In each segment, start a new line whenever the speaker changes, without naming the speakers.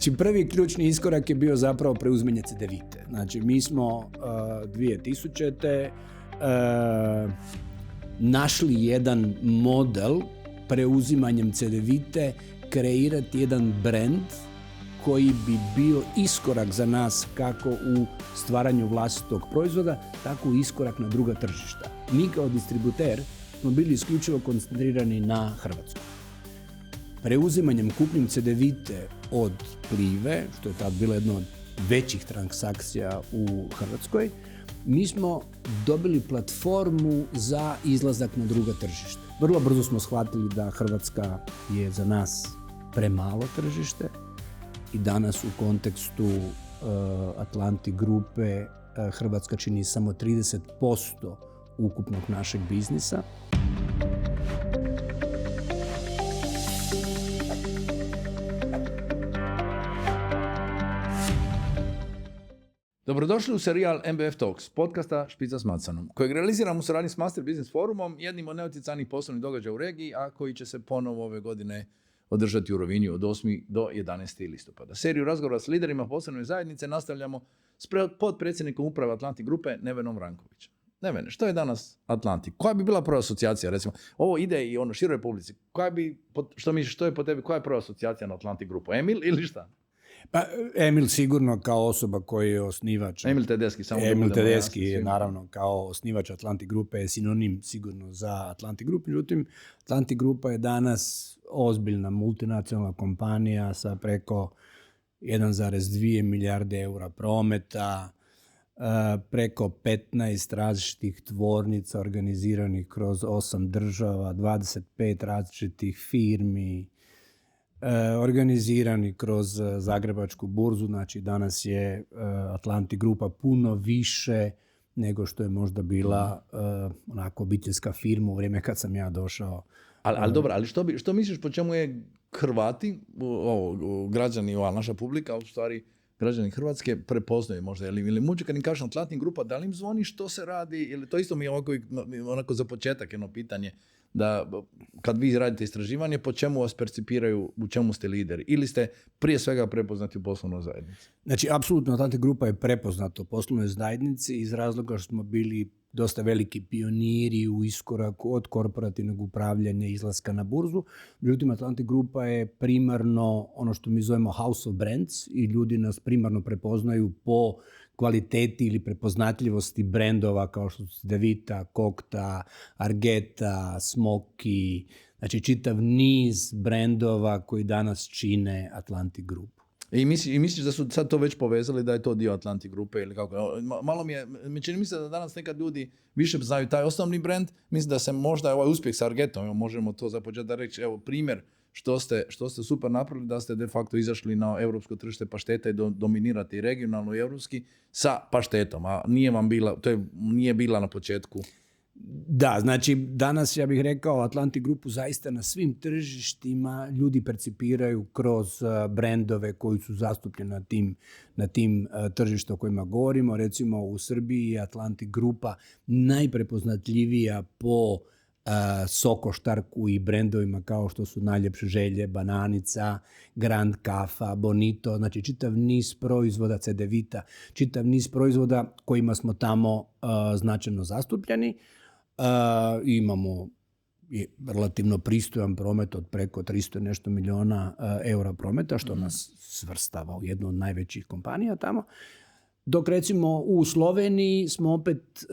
Znači, prvi ključni iskorak je bio zapravo preuzimanje CDVite. Znači, mi smo 2000. Našli jedan model preuzimanjem CDVite kreirati jedan brand koji bi bio iskorak za nas kako u stvaranju vlastitog proizvoda, tako i iskorak na druga tržišta. Mi kao distributer smo bili isključivo koncentrirani na Hrvatsku. Preuzimanjem kupnjom CDVite od Plive, što je tad bila jedna od većih transakcija u Hrvatskoj, mi smo dobili platformu za izlazak na druga tržišta. Vrlo brzo smo shvatili da Hrvatska je za nas premalo tržište i danas u kontekstu Atlantic grupe Hrvatska čini samo 30% ukupnog našeg biznisa.
Dobrodošli u serijal MBF Talks, podcasta Špica s Macanom, kojeg realiziramo u suradnji s Master Business Forumom, jednim od neoticajnih poslovnih događaja u regiji, a koji će se ponovo ove godine održati u Rovinju od 8. do 11. listopada. Seriju razgovora s liderima poslovne zajednice nastavljamo s potpredsjednikom uprave Atlantic grupe Nevenom Vrankovićem. Nevene, što je danas Atlantic? Koja bi bila prva asocijacija? Recimo, ovo ide i široj publici. Što misliš, što je po tebi, koja je prva asocijacija na Atlantic grupu? Emil ili šta?
Pa Emil sigurno kao osoba koji je osnivač.
Emil Tedeschi,
Emil Tedeschi je naravno kao osnivač Atlantic grupe je sinonim sigurno za Atlantic grupu. Međutim, Atlantic grupa je danas ozbiljna multinacionalna kompanija sa preko 1,2 milijarde eura prometa, preko 15 različitih tvornica organiziranih kroz 8 država, 25 različitih firmi, organizirani kroz Zagrebačku burzu. Znači danas je Atlantic grupa puno više nego što je možda bila onako obiteljska firma u vrijeme kad sam ja došao.
Ali dobro, ali što misliš po čemu je Hrvati, građani, naša publika, u stvari građani Hrvatske prepoznaju možda, ili muđe kad im kažem Atlantic grupa, da li im zvoni što se radi, ili to isto mi je onako za početak jedno pitanje, da kad vi radite istraživanje, po čemu vas percipiraju, u čemu ste lideri, ili ste prije svega prepoznati u poslovnoj zajednici?
Znači, apsolutno Atlantic grupa je prepoznata u poslovnoj zajednici iz razloga što smo bili dosta veliki pioniri u iskoraku od korporativnog upravljanja i izlaska na burzu. Međutim, Atlantic grupa je primarno ono što mi zovemo house of brands i ljudi nas primarno prepoznaju po kvaliteti ili prepoznatljivosti brendova kao što su CDVita, Kokta, Argeta, Smoky, znači čitav niz brendova koji danas čine Atlantic grupu.
I misliš da su sad to već povezali, da je to dio Atlantic grupe ili kako? Malo mi čini da danas nekad ljudi više znaju taj osnovni brand. Mislim da se možda ovaj uspjeh s Argetom, možemo to za početak reći, evo primjer što ste super napravili, da ste de facto izašli na europsko tržište pašteta i dominirate i regionalno i europski sa paštetom, a nije bila na početku.
Da, znači danas ja bih rekao Atlantic grupu zaista na svim tržištima ljudi percipiraju kroz brendove koji su zastupljeni na tim tržištima o kojima govorimo. Recimo u Srbiji je Atlantic grupa najprepoznatljivija po Sokoštarku i brendovima kao što su Najljepše želje, Bananica, Grand Kafa, Bonito, znači čitav niz proizvoda CDVita, čitav niz proizvoda kojima smo tamo značajno zastupljeni. Imamo relativno pristojan promet od preko 300 nešto milijuna eura prometa, što nas svrstava u jednu od najvećih kompanija tamo. Dok recimo u Sloveniji smo opet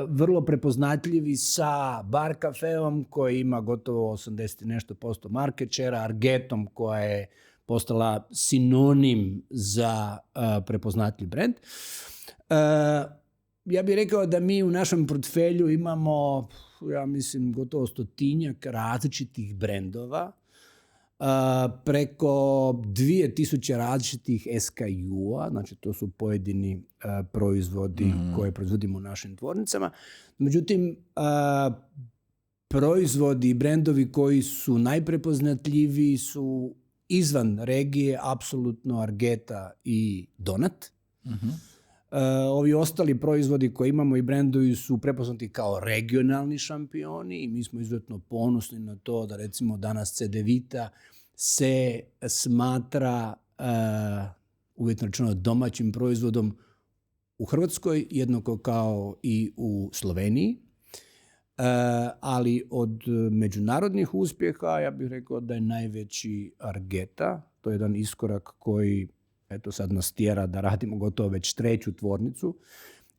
vrlo prepoznatljivi sa Bar Cafeom koji ima gotovo 80 nešto posto market share, Argetom koja je postala sinonim za prepoznatljiv brand. Ja bih rekao da mi u našem portfelju imamo, ja mislim, gotovo 100-tinjak različitih brendova, preko 2000 različitih SKU-a, znači to su pojedini proizvodi koje proizvodimo u našim tvornicama. Međutim, proizvodi i brendovi koji su najprepoznatljiviji su izvan regije, apsolutno Argeta i Donat. Ovi ostali proizvodi koje imamo i brendovi su prepoznati kao regionalni šampioni i mi smo izuzetno ponosni na to da recimo danas CDVita se smatra uvjetno rečeno domaćim proizvodom u Hrvatskoj, jednako kao i u Sloveniji. Ali od međunarodnih uspjeha ja bih rekao da je najveći Argeta. To je jedan iskorak koji eto sad nas tjera da radimo gotovo već 3. tvornicu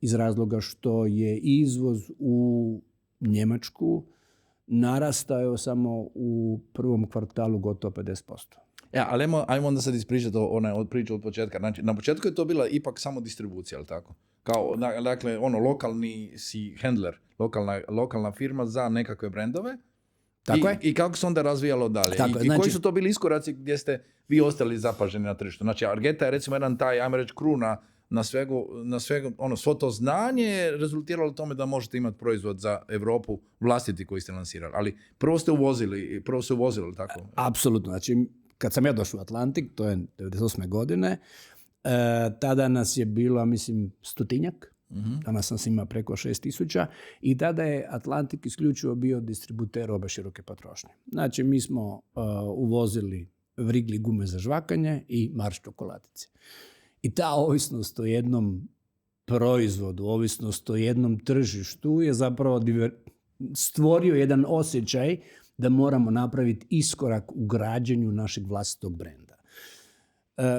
iz razloga što je izvoz u Njemačku narastao samo u prvom kvartalu gotovo 50%.
Ja, ali ajmo onda sad ispričati priču od početka. Znači, na početku je to bila ipak samo distribucija, ali tako? Kao, dakle, lokalni si handler, lokalna firma za nekakve brendove.
Tako je.
I kako se onda razvijalo dalje? I koji su to bili iskoraci gdje ste vi ostali zapaženi na tržištu? Znači, Argeta je recimo jedan taj, ajmo reći, kruna na svega, svo to znanje je rezultiralo tome da možete imati proizvod za Europu vlastiti koji ste lansirali. Ali prvo se uvozili, tako?
Apsolutno. Znači, kad sam ja došao u Atlantik, to je 98. godine, tada nas je bilo, mislim, 100-tinjak. Danas nas ima preko 6.000 i tada je Atlantik isključivo bio distributer robe široke potrošnje. Znači, mi smo uvozili Wrigley gume za žvakanje i Mars čokoladice. I ta ovisnost o jednom proizvodu, ovisnost o jednom tržištu je zapravo stvorio jedan osjećaj da moramo napraviti iskorak u građenju našeg vlastitog brenda.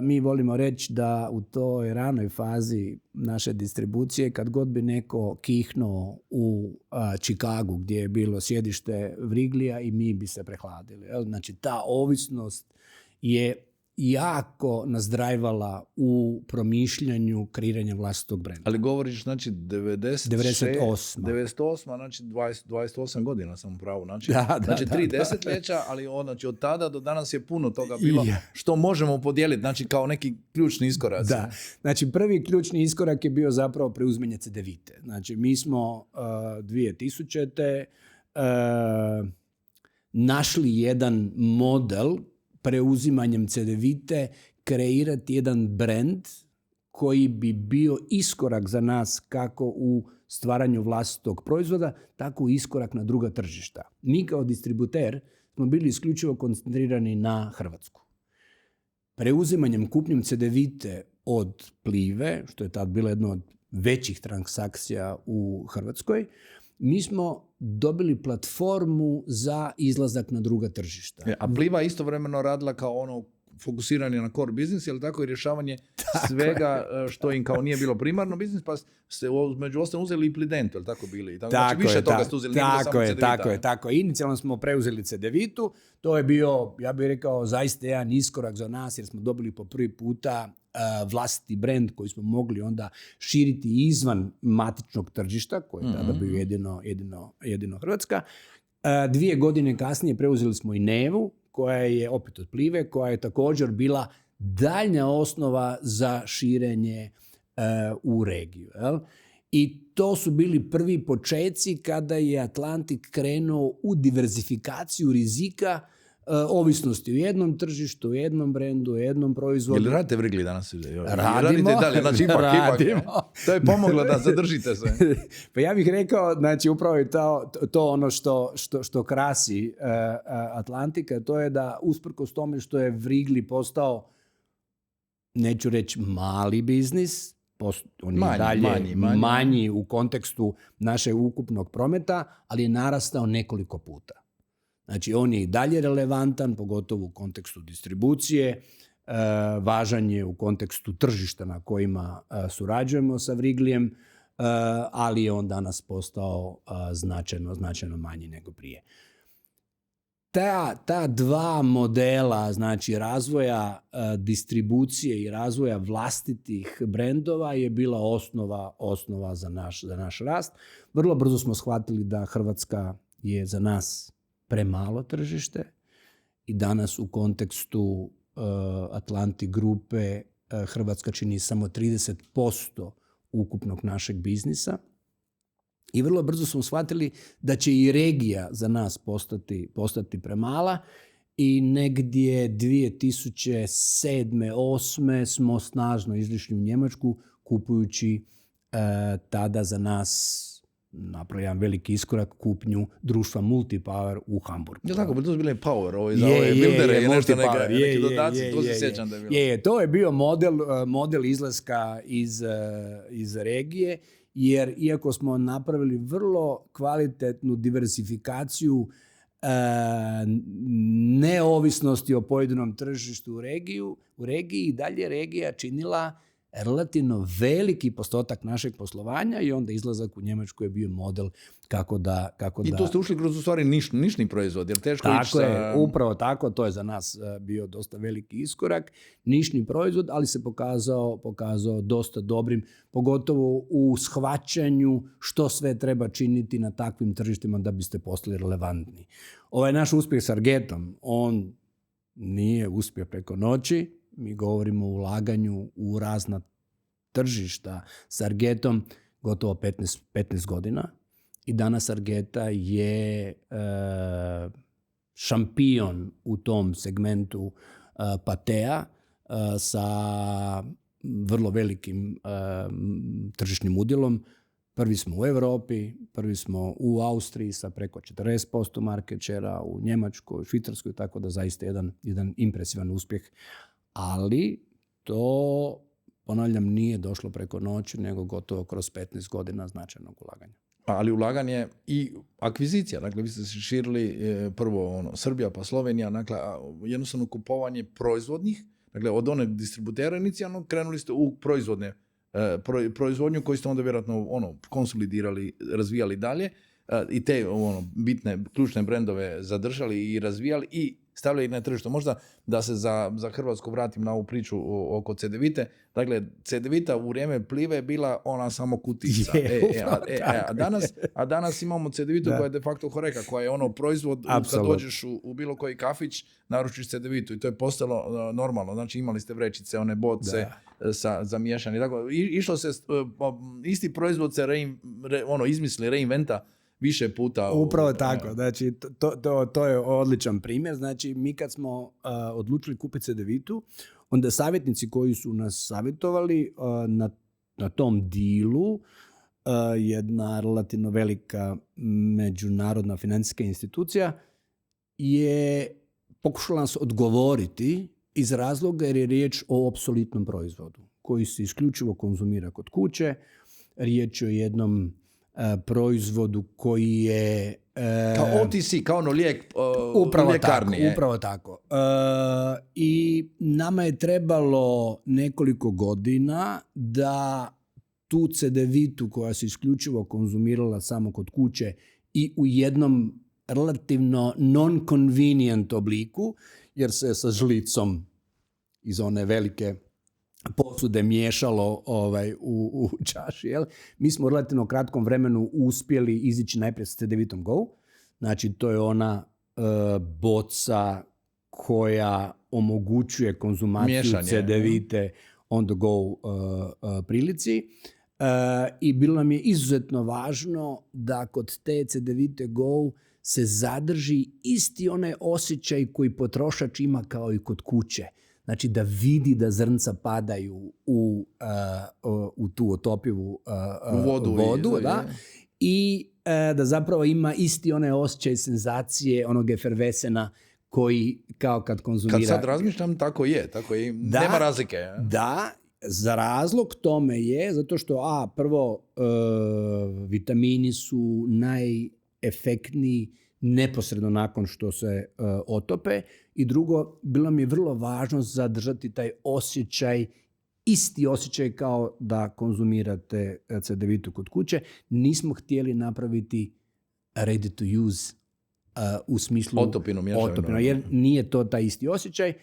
Mi volimo reći da u toj ranoj fazi naše distribucije, kad god bi neko kihnuo u Chicagu gdje je bilo sjedište Wrigleyja i mi bi se prehladili. Znači, ta ovisnost je jako nas drajvala u promišljanju kreiranja vlastitog brenda.
Ali govoriš, znači, 98, znači 28 godina sam u pravu. Znači, znači 3 desetljeća, ali znači, od tada do danas je puno toga bilo što možemo podijeliti, znači kao neki ključni iskorac.
Da, znači prvi ključni iskorak je bio zapravo preuzimanje Cedevite. Znači, mi smo 2000. Našli jedan model preuzimanjem Cedevite kreirati jedan brand koji bi bio iskorak za nas kako u stvaranju vlastitog proizvoda, tako i iskorak na druga tržišta. Mi kao distributer smo bili isključivo koncentrirani na Hrvatsku. Preuzimanjem, kupnjom Cedevite od Plive, što je tad bila jedna od većih transakcija u Hrvatskoj, mi smo dobili platformu za izlazak na druga tržišta.
A Pliva istovremeno radila kao fokusiranje na core business, ili tako, i rješavanje svega što im kao nije bilo primarno biznis, pa ste među ostalim uzeli i Plidentu, ili tako bili? Znači, više toga ste uzeli,
tako je. Inicijalno smo preuzeli Cedevitu, to je bio, ja bih rekao, zaista jedan iskorak za nas, jer smo dobili po prvi puta vlastiti brend koji smo mogli onda širiti izvan matičnog tržišta, koji je tada bio jedino Hrvatska. 2 godine kasnije preuzeli smo i Nevu, koja je opet od Plive, koja je također bila daljnja osnova za širenje u regiju. Jel? I to su bili prvi počeci kada je Atlantik krenuo u diverzifikaciju rizika, ovisnosti u jednom tržištu, u jednom brendu, u jednom proizvodu.
Jel radite Wrigley danas?
Radimo.
Dalje, znači ipak. To je pomoglo da zadržite se.
Pa ja bih rekao, znači upravo je to ono što krasi Atlantika, to je da usprkos tome što je Wrigley postao, neću reći mali biznis, on je dalje manji u kontekstu našeg ukupnog prometa, ali je narastao nekoliko puta. Znači, on je i dalje relevantan, pogotovo u kontekstu distribucije, važan je u kontekstu tržišta na kojima surađujemo sa Wrigleyjem, ali je on danas postao značajno manji nego prije. Ta dva modela, znači razvoja distribucije i razvoja vlastitih brendova, je bila osnova za naš rast. Vrlo brzo smo shvatili da Hrvatska je za nas premalo tržište i danas u kontekstu Atlantik grupe Hrvatska čini samo 30% ukupnog našeg biznisa. I vrlo brzo smo shvatili da će i regija za nas postati premala i negdje 2007-2008 smo snažno izišli u Njemačku kupujući tada za nas napravili jedan veliki iskorak, kupnju društva Multipower u Hamburgu.
Ja tako, to su bile Power, za ove buildere i nešto neki dodaci, to se sjećam da je bilo.
To je bio model izlaska iz regije, jer iako smo napravili vrlo kvalitetnu diversifikaciju neovisnosti o pojedinom tržištu u regiji i dalje regija činila relativno veliki postotak našeg poslovanja i onda izlazak u Njemačku je bio model kako da...
I to ste ušli kroz u stvari nišni proizvod, jer teško ići sa...
Tako je, upravo tako, to je za nas bio dosta veliki iskorak, nišni proizvod, ali se pokazao dosta dobrim, pogotovo u shvaćanju što sve treba činiti na takvim tržištima da biste postali relevantni. Ovaj naš uspjeh s Argetom, on nije uspio preko noći. Mi govorimo o ulaganju u razna tržišta s Argetom gotovo 15 godina i danas Argeta je šampion u tom segmentu patea sa vrlo velikim tržišnim udjelom. Prvi smo u Europi, prvi smo u Austriji sa preko 40% market share-a, u Njemačkoj, Švicarskoj, tako da zaista jedan impresivan uspjeh. Ali to, ponavljam, nije došlo preko noći, nego gotovo kroz 15 godina značajnog ulaganja.
Ali ulaganje i akvizicija, dakle vi ste se širili prvo Srbija pa Slovenija, dakle jednostavno kupovanje proizvodnih, dakle od one distributera inicijalno krenuli ste u proizvodnju koju ste onda vjerojatno konsolidirali, razvijali dalje i te bitne, ključne brendove zadržali i razvijali i stavljali na tržište. Možda da se za Hrvatsku vratim na ovu priču oko Cedevite. Dakle, Cedevita u vrijeme Plive je bila ona samo kutica. A danas imamo Cedevitu koja je de facto Horeca, koja je proizvod kad dođeš u bilo koji kafić, naručiš Cedevitu i to je postalo normalno. Znači imali ste vrećice, one boce za miješanje. Dakle, išlo se, isti proizvod se izmisli, reinventa više puta.
Upravo tako. Znači, to je odličan primjer. Znači, mi kad smo odlučili kupiti Cedevitu, onda savjetnici koji su nas savjetovali na tom dealu, jedna relativno velika međunarodna financijska institucija je pokušala nas odgovoriti iz razloga jer je riječ o apsolutnom proizvodu koji se isključivo konzumira kod kuće. Riječ je o jednom proizvodu koji je...
kao OTC, kao lijek
upravo
ljekarni.
Upravo tako. I nama je trebalo nekoliko godina da tu Cedevitu koja se isključivo konzumirala samo kod kuće i u jednom relativno non-convenient obliku, jer se sa žlicom iz one velike posude miješalo u čaši. Jel? Mi smo u relativno kratkom vremenu uspjeli izići najprije s Cedevitom Go. Znači, to je ona boca koja omogućuje konzumaciju miješanje, Cedevite on the go prilici. I bilo nam je izuzetno važno da kod te Cedevite Go se zadrži isti onaj osjećaj koji potrošač ima kao i kod kuće. Znači da vidi da zrnca padaju u tu otopivu vodu i da zapravo ima isti onaj osjećaj senzacije, onog efervesena koji kao kad konzumira...
Kad sad razmišljam, tako je. Nema razlike.
Da, za razlog tome je, zato što prvo vitamini su najefektniji neposredno nakon što se otope i drugo, bilo mi je vrlo važno zadržati taj osjećaj, isti osjećaj kao da konzumirate Cedevitu kod kuće. Nismo htjeli napraviti ready to use u smislu otopinu, jer nije to taj isti osjećaj.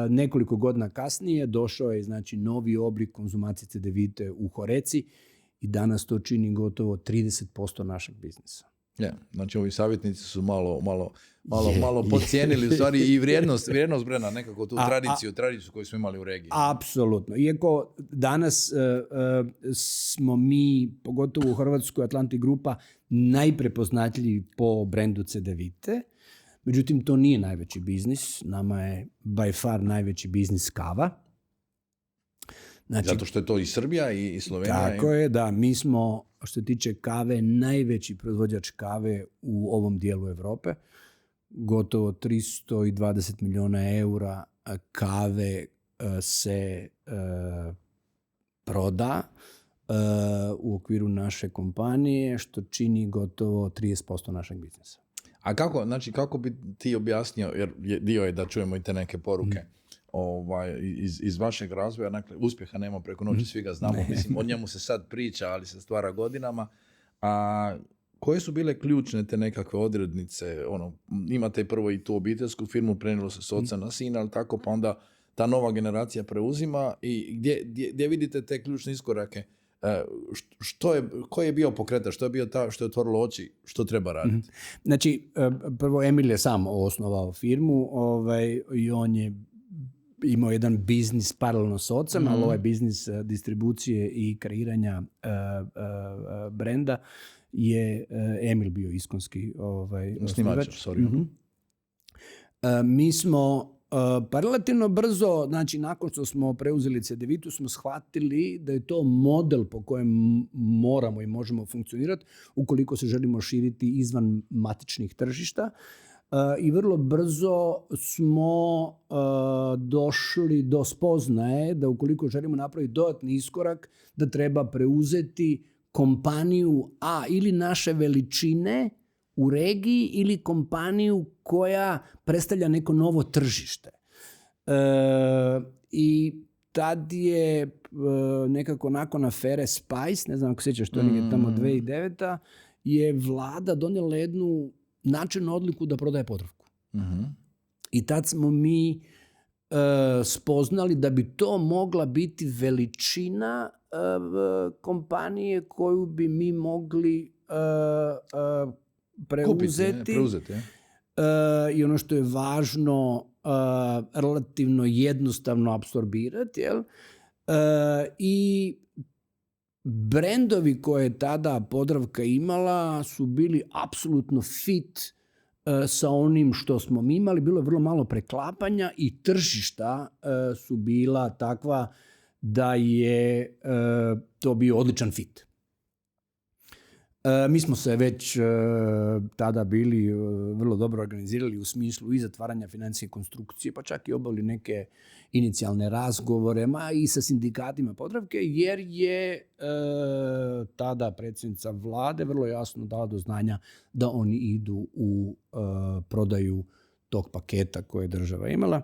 Nekoliko godina kasnije došao je znači novi oblik konzumacije Cedevite u Horeci i danas to čini gotovo 30% našeg biznisa.
Znači ovi savjetnici su malo podcijenili u stvari i vrijednost brenda, nekako tu tradiciju koju smo imali u regiji.
Apsolutno. Iako danas smo mi, pogotovo u Hrvatskoj Atlantic Grupa, najprepoznatljiviji po brendu Cedevite. Međutim, to nije najveći biznis. Nama je by far najveći biznis kava.
Znači, zato što je to i Srbija i Slovenija.
Tako je, da. Mi smo što se tiče kave, najveći proizvođač kave u ovom dijelu Europe. Gotovo 320 milijuna eura kave se proda u okviru naše kompanije, što čini gotovo 30% našeg biznisa.
A kako bi ti objasnio, jer dio je da čujemo i te neke poruke iz vašeg razvoja, dakle, uspjeha nema preko noći, svi ga znamo, mislim, o njemu se sad priča, ali se stvara godinama. A koje su bile ključne te nekakve odrednice? Imate prvo i tu obiteljsku firmu, prenijelo se s oca na sina, ali tako, pa onda ta nova generacija preuzima i gdje vidite te ključne iskorake? Ko je bio pokretač, što je bio što je otvorilo oči, što treba raditi?
Znači, prvo Emil je sam osnovao firmu i on je imao jedan biznis paralelno s ocem, ali ovaj biznis distribucije i kreiranja brenda je Emil bio iskonski
snimač.
Mi smo pa relativno brzo, znači nakon što smo preuzeli CDVitu, smo shvatili da je to model po kojem moramo i možemo funkcionirati ukoliko se želimo širiti izvan matičnih tržišta. I vrlo brzo smo došli do spoznaje da ukoliko želimo napraviti dodatni iskorak, da treba preuzeti kompaniju ili naše veličine u regiji ili kompaniju koja predstavlja neko novo tržište. I tad je nekako nakon afere Spice, ne znam ako sjećaš, to je tamo 2009. je vlada donijela jednu načelnu odluku da prodaje Podravku. I tad smo mi spoznali da bi to mogla biti veličina kompanije koju bi mi mogli preuzeti. I ono što je važno, relativno jednostavno apsorbirati. I brendovi koje je tada Podravka imala su bili apsolutno fit sa onim što smo mi imali. Bilo je vrlo malo preklapanja i tržišta su bila takva da je to bio odličan fit. Mi smo se već tada bili vrlo dobro organizirali u smislu i zatvaranja financijske konstrukcije, pa čak i obavili neke inicijalne razgovore, i sa sindikatima Podravke, jer je tada predsjednica vlade vrlo jasno dala do znanja da oni idu u prodaju tog paketa koje je država imala.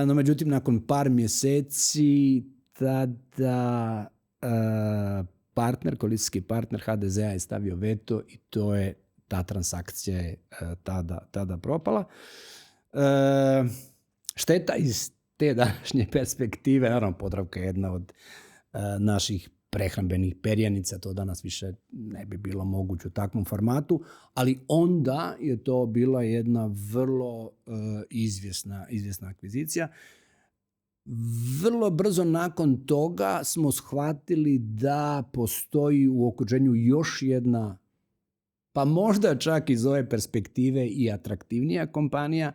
No, međutim, nakon par mjeseci tada koalicijski partner HDZ-a je stavio veto i ta transakcija je tada propala. Šteta iz te današnje perspektive, naravno Podravka je jedna od naših prehrambenih perjanica, to danas više ne bi bilo moguće u takvom formatu, ali onda je to bila jedna vrlo izvjesna akvizicija. Vrlo brzo nakon toga smo shvatili da postoji u okruženju još jedna, pa možda čak iz ove perspektive i atraktivnija kompanija,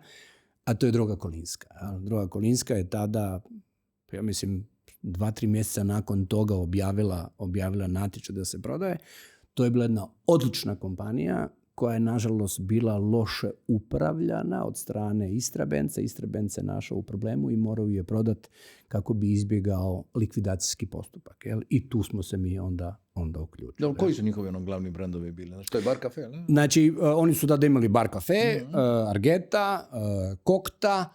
a to je Droga Kolinska. Droga Kolinska je tada, ja mislim, 2-3 mjeseca nakon toga objavila natječaj da se prodaje. To je bila jedna odlična kompanija koja je nažalost bila loše upravljana od strane Istrabenza. Istrabenza je našao u problemu i morao je prodati kako bi izbjegao likvidacijski postupak. I tu smo se mi onda uključili.
Koji su njihovi glavni brendovi bili? Znači, to je Bar Cafe, ne?
Znači, oni su tada imali Bar Cafe, Argeta, Kokta,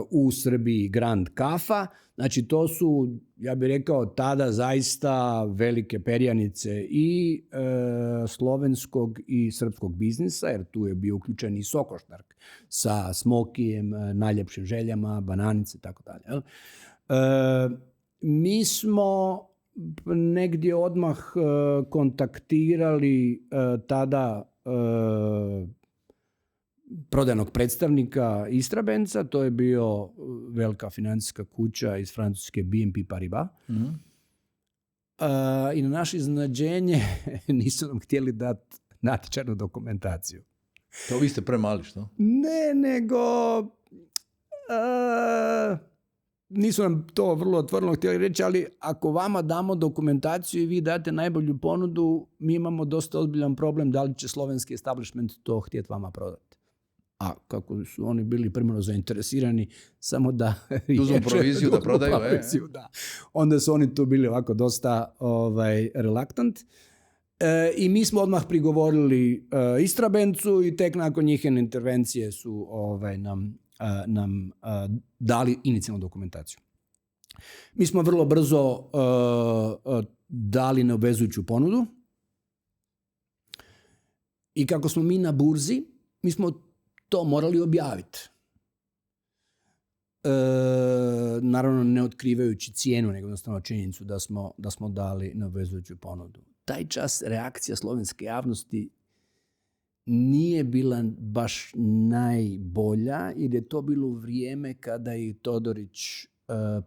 u Srbiji Grand Kafa. Znači, to su, ja bih rekao, tada zaista velike perjanice i slovenskog i srpskog biznisa, jer tu je bio uključen i Sokoštark sa Smokijem, Najljepšim željama, Bananice, tako dalje. Mi smo negdje odmah kontaktirali tada prodajnog predstavnika Istrabenza, to je bio velika financijska kuća iz Francuske BNP Paribas. I na naše iznenađenje nisu nam htjeli dati natječajnu dokumentaciju.
To vi ste premali, što?
Ne, nego nisu nam to vrlo otvoreno htjeli reći, ali ako vama damo dokumentaciju i vi date najbolju ponudu, mi imamo dosta ozbiljan problem da li će slovenski establishment to htjeti vama prodati. A kako su oni bili primarno zainteresirani samo da
uzmu proviziju, da prodaju.
Da. Onda su oni tu bili ovako dosta relaktant. I mi smo odmah prigovorili Istrabencu i tek nakon njihove intervencije su nam dali inicijalnu dokumentaciju. Mi smo vrlo brzo dali neobvezujuću ponudu i kako smo mi na burzi, mi smo to morali objaviti. Naravno ne otkrivajući cijenu, nego jednostavno činjenicu da smo dali neobvezujuću ponudu. Taj čas reakcija slovenske javnosti nije bila baš najbolja, jer je to bilo vrijeme kada je Todorić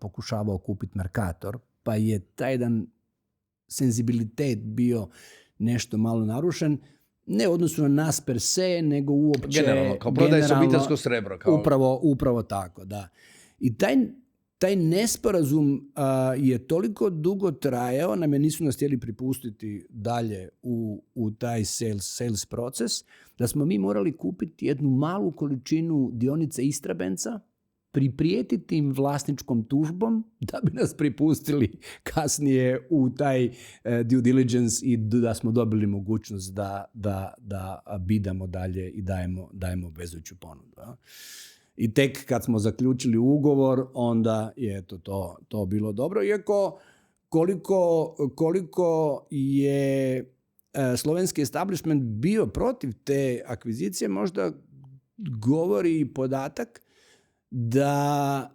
pokušavao kupiti Mercator, pa je taj jedan senzibilitet bio nešto malo narušen, ne u odnosu na nas per se, nego uopće
generalno, kao prodaje se obiteljsko srebro.
Upravo tako, da. I taj nesporazum je toliko dugo trajao, nam je nisu nas htjeli pripustiti dalje u taj sales proces, da smo mi morali kupiti jednu malu količinu dionice Istrabenca, priprijetiti im vlasničkom tužbom da bi nas pripustili kasnije u taj due diligence i da smo dobili mogućnost da bidamo dalje i dajemo obvezujuću ponudu. I tek kad smo zaključili ugovor, onda je to bilo dobro. Iako koliko je slovenski establishment bio protiv te akvizicije, možda govori podatak da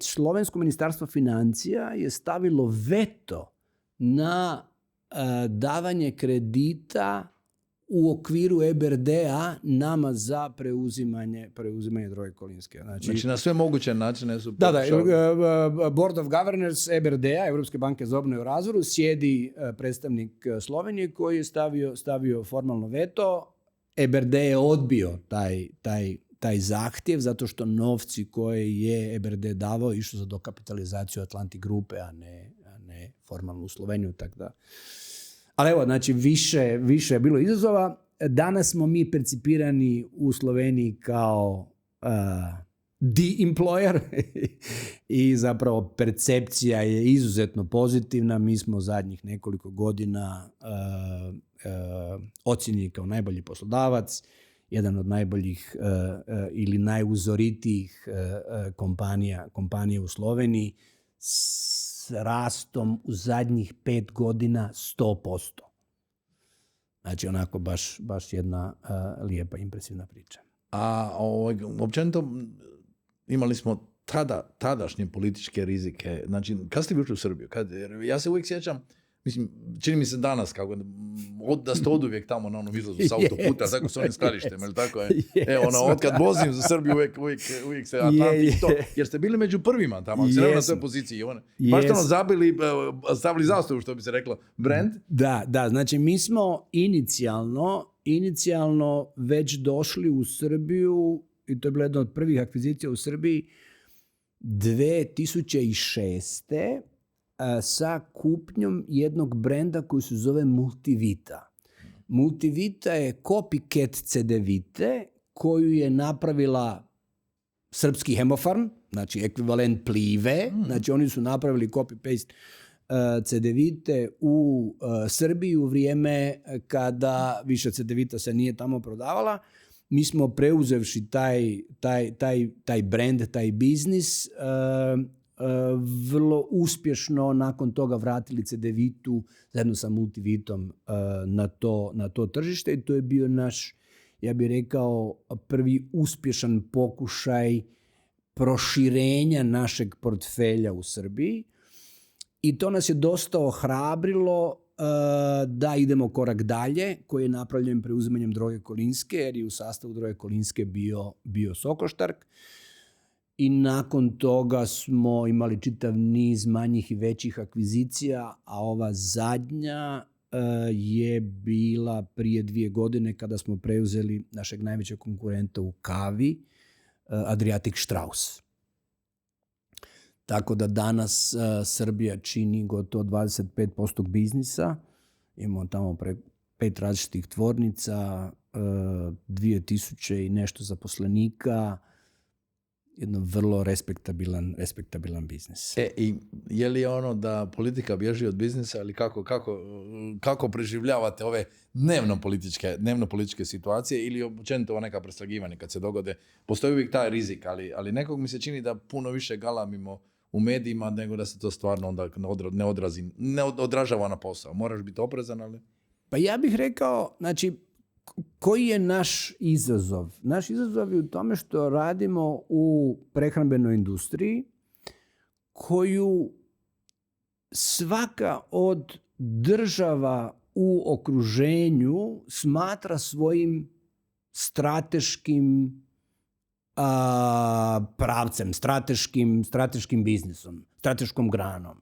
slovensko ministarstvo financija je stavilo veto na davanje kredita u okviru EBRD-a nama za preuzimanje Droge Kolinske.
Znači na sve moguće načine su...
Da, Board of Governors EBRD-a, Europske banke za obnovu i razvoj, sjedi predstavnik Slovenije koji je stavio formalno veto. EBRD je odbio taj zahtjev zato što novci koje je EBRD davao išli za dokapitalizaciju Atlantic grupe, a ne formalnu Sloveniju, tako da. Ali evo, znači više je bilo izazova. Danas smo mi percipirani u Sloveniji kao the employer i zapravo percepcija je izuzetno pozitivna. Mi smo zadnjih nekoliko godina ocijenjeni kao najbolji poslodavac, jedan od najboljih ili najuzoritijih kompanija u Sloveniji s rastom u zadnjih 5 godina 100%. Znači onako baš jedna lijepa, impresivna priča.
A općenito imali smo tadašnje političke rizike. Znači, kad ste ušli u Srbiju? Ja se uvijek sjećam, mislim, čini mi se danas kako da ste oduvijek tamo na onom izlazu s autoputa, tako s onim skladištem, ili tako je. Evo, otkad vozim za Srbiju uvijek se Atlantik to, jer ste bili među prvima tamo, ako se nema na toj poziciji. Baš ste stavili zastavu, što bi se reklo, brand.
Da, znači mi smo inicijalno već došli u Srbiju, i to je bila jedna od prvih akvizicija u Srbiji, 2006. Sa kupnjom jednog brenda koji se zove Multivita. Multivita je copycat CDVite koju je napravila srpski Hemofarm, znači ekvivalent Plive. Znači oni su napravili copy-paste CDVite u Srbiji u vrijeme kada više CDVita se nije tamo prodavala. Mi smo preuzevši taj brand, taj biznis, vrlo uspješno nakon toga vratili CDVitu zajedno sa Multivitom na to tržište i to je bio naš, ja bih rekao, prvi uspješan pokušaj proširenja našeg portfelja u Srbiji i to nas je dosta ohrabrilo da idemo korak dalje, koji je napravljen preuzimanjem Droge Kolinske, jer je u sastavu Droge Kolinske bio Sokoštark. I nakon toga smo imali čitav niz manjih i većih akvizicija, a ova zadnja je bila prije 2 godine kada smo preuzeli našeg najvećeg konkurenta u kavi, Adriatic Strauss. Tako da danas Srbija čini gotovo 25% biznisa. Imamo tamo 5 različitih tvornica, 2000 i nešto zaposlenika, jedno vrlo respektabilan biznis.
I je li ono da politika bježi od biznisa ili kako preživljavate ove dnevno političke situacije ili općenito ova neka preslagivanja kad se dogode? Postoji uvijek taj rizik, ali nekog mi se čini da puno više galamimo u medijima nego da se to stvarno onda ne odražava na posao. Moraš biti oprezan, ali...
Pa ja bih rekao, znači, koji je naš izazov? Naš izazov je u tome što radimo u prehrambenoj industriji koju svaka od država u okruženju smatra svojim strateškim pravcem, strateškim biznisom, strateškom granom.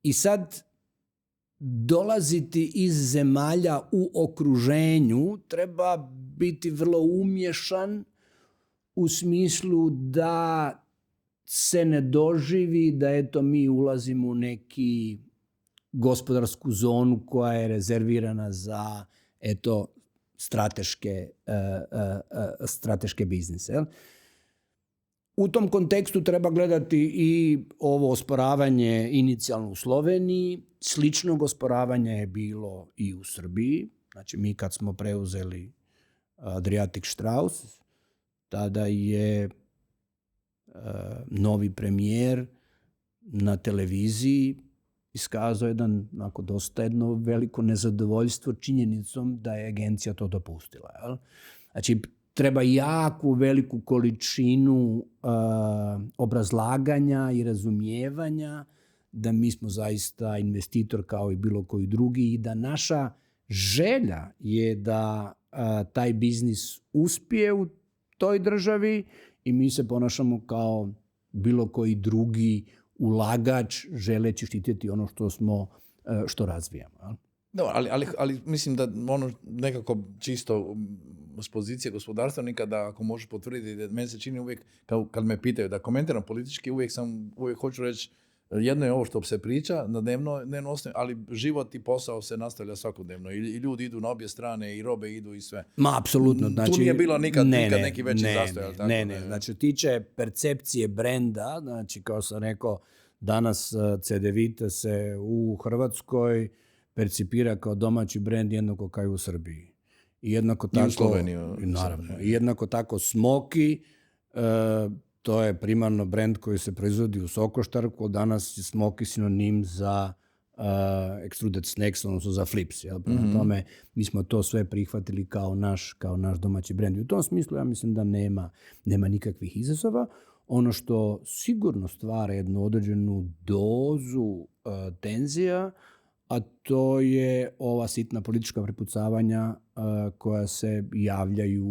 I sad dolaziti iz zemalja u okruženju treba biti vrlo umješan u smislu da se ne doživi da eto mi ulazimo u neki gospodarsku zonu koja je rezervirana za eto strateške biznise. Jel? U tom kontekstu treba gledati i ovo osporavanje inicijalno u Sloveniji. Slično osporavanje je bilo i u Srbiji. Znači mi kad smo preuzeli Adriatic Strauss, tada je novi premijer na televiziji iskazao dosta jedno veliko nezadovoljstvo činjenicom da je agencija to dopustila. Jel? Znači treba jako veliku količinu obrazlaganja i razumijevanja da mi smo zaista investitor kao i bilo koji drugi i da naša želja je da taj biznis uspije u toj državi i mi se ponašamo kao bilo koji drugi ulagač želeći štititi ono što razvijamo. Jel?
Da, ali mislim da ono nekako čisto s pozicije gospodarstvenika da ako možeš potvrditi, da meni se čini uvijek kad me pitaju da komentiram politički, uvijek hoću reći jedno je ovo što se priča na dnevno osnovi, ali život i posao se nastavlja svakodnevno i ljudi idu na obje strane i robe idu i sve.
Ma, apsolutno. Znači,
tu nije bilo nikad neki veći zastoj.
Ne. Znači, tiče percepcije brenda, znači kao sam rekao, danas CDVita se u Hrvatskoj percipira kao domaći brend jednako kao i u Srbiji. I jednako tako,
i u Sloveniji.
Naravno. I jednako tako Smoky, to je primarno brend koji se proizvodi u Sokoštarku, danas je Smoky sinonim za extruded snacks, odnosno za flips. Jel? Prema tome, mi smo to sve prihvatili kao naš domaći brend. I u tom smislu ja mislim da nema nikakvih izazova. Ono što sigurno stvara jednu određenu dozu tenzija, a to je ova sitna politička prepucavanja koja se javljaju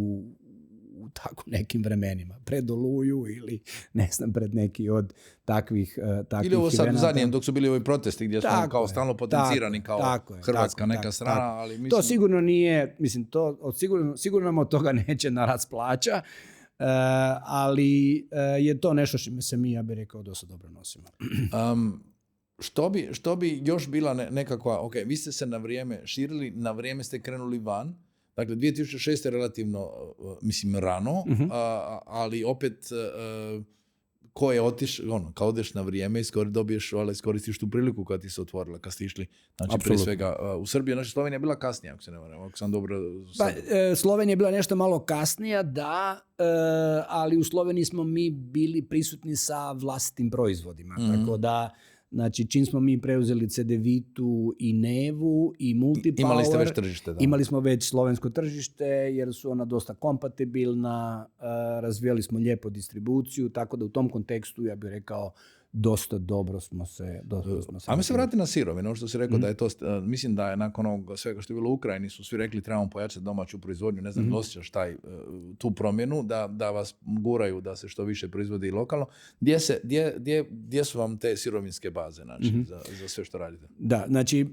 u tako nekim vremenima. Pred Oluju ili ne znam, pred neki od takvih
ili ovo sad
eventa.
zadnjem dok su bili ovi protesti gdje smo kao stalno potencirani kao Hrvatska neka strana. Ali mislim...
To sigurno nije, mislim, sigurno nam od toga neće narast plaća, ali je to nešto što se mi, ja bih rekao, dosta dobro nosimo.
Što bi još bila nekakva, ok, vi ste se na vrijeme širili, na vrijeme ste krenuli van, dakle 2006. je relativno, mislim, rano, ali opet ko je otišao, kao odeš na vrijeme i iskoristiš tu priliku kad ti se otvorila, kad ste išli, znači prije svega u Srbiju, znači Slovenija je bila kasnija, ako se ne varam, ako sam dobro...
Slovenija je bila nešto malo kasnija, da, ali u Sloveniji smo mi bili prisutni sa vlastitim proizvodima, tako da znači, čim smo mi preuzeli CDVitu i Nevu i Multipower,
imali ste već tržište, da.
Imali smo već slovensko tržište jer su ona dosta kompatibilna, razvijali smo lijepo distribuciju, tako da u tom kontekstu ja bih rekao dosta dobro smo se...
A mi se vrati na sirovine, ono što si rekao da je to, mislim da je nakon ovog svega što je bilo u Ukrajini su svi rekli trebamo pojačati domaću proizvodnju, ne znam, osjećaš tu promjenu, da vas guraju da se što više proizvodi lokalno. Gdje su vam te sirovinske baze, znači, za sve što radite? Da,
znači,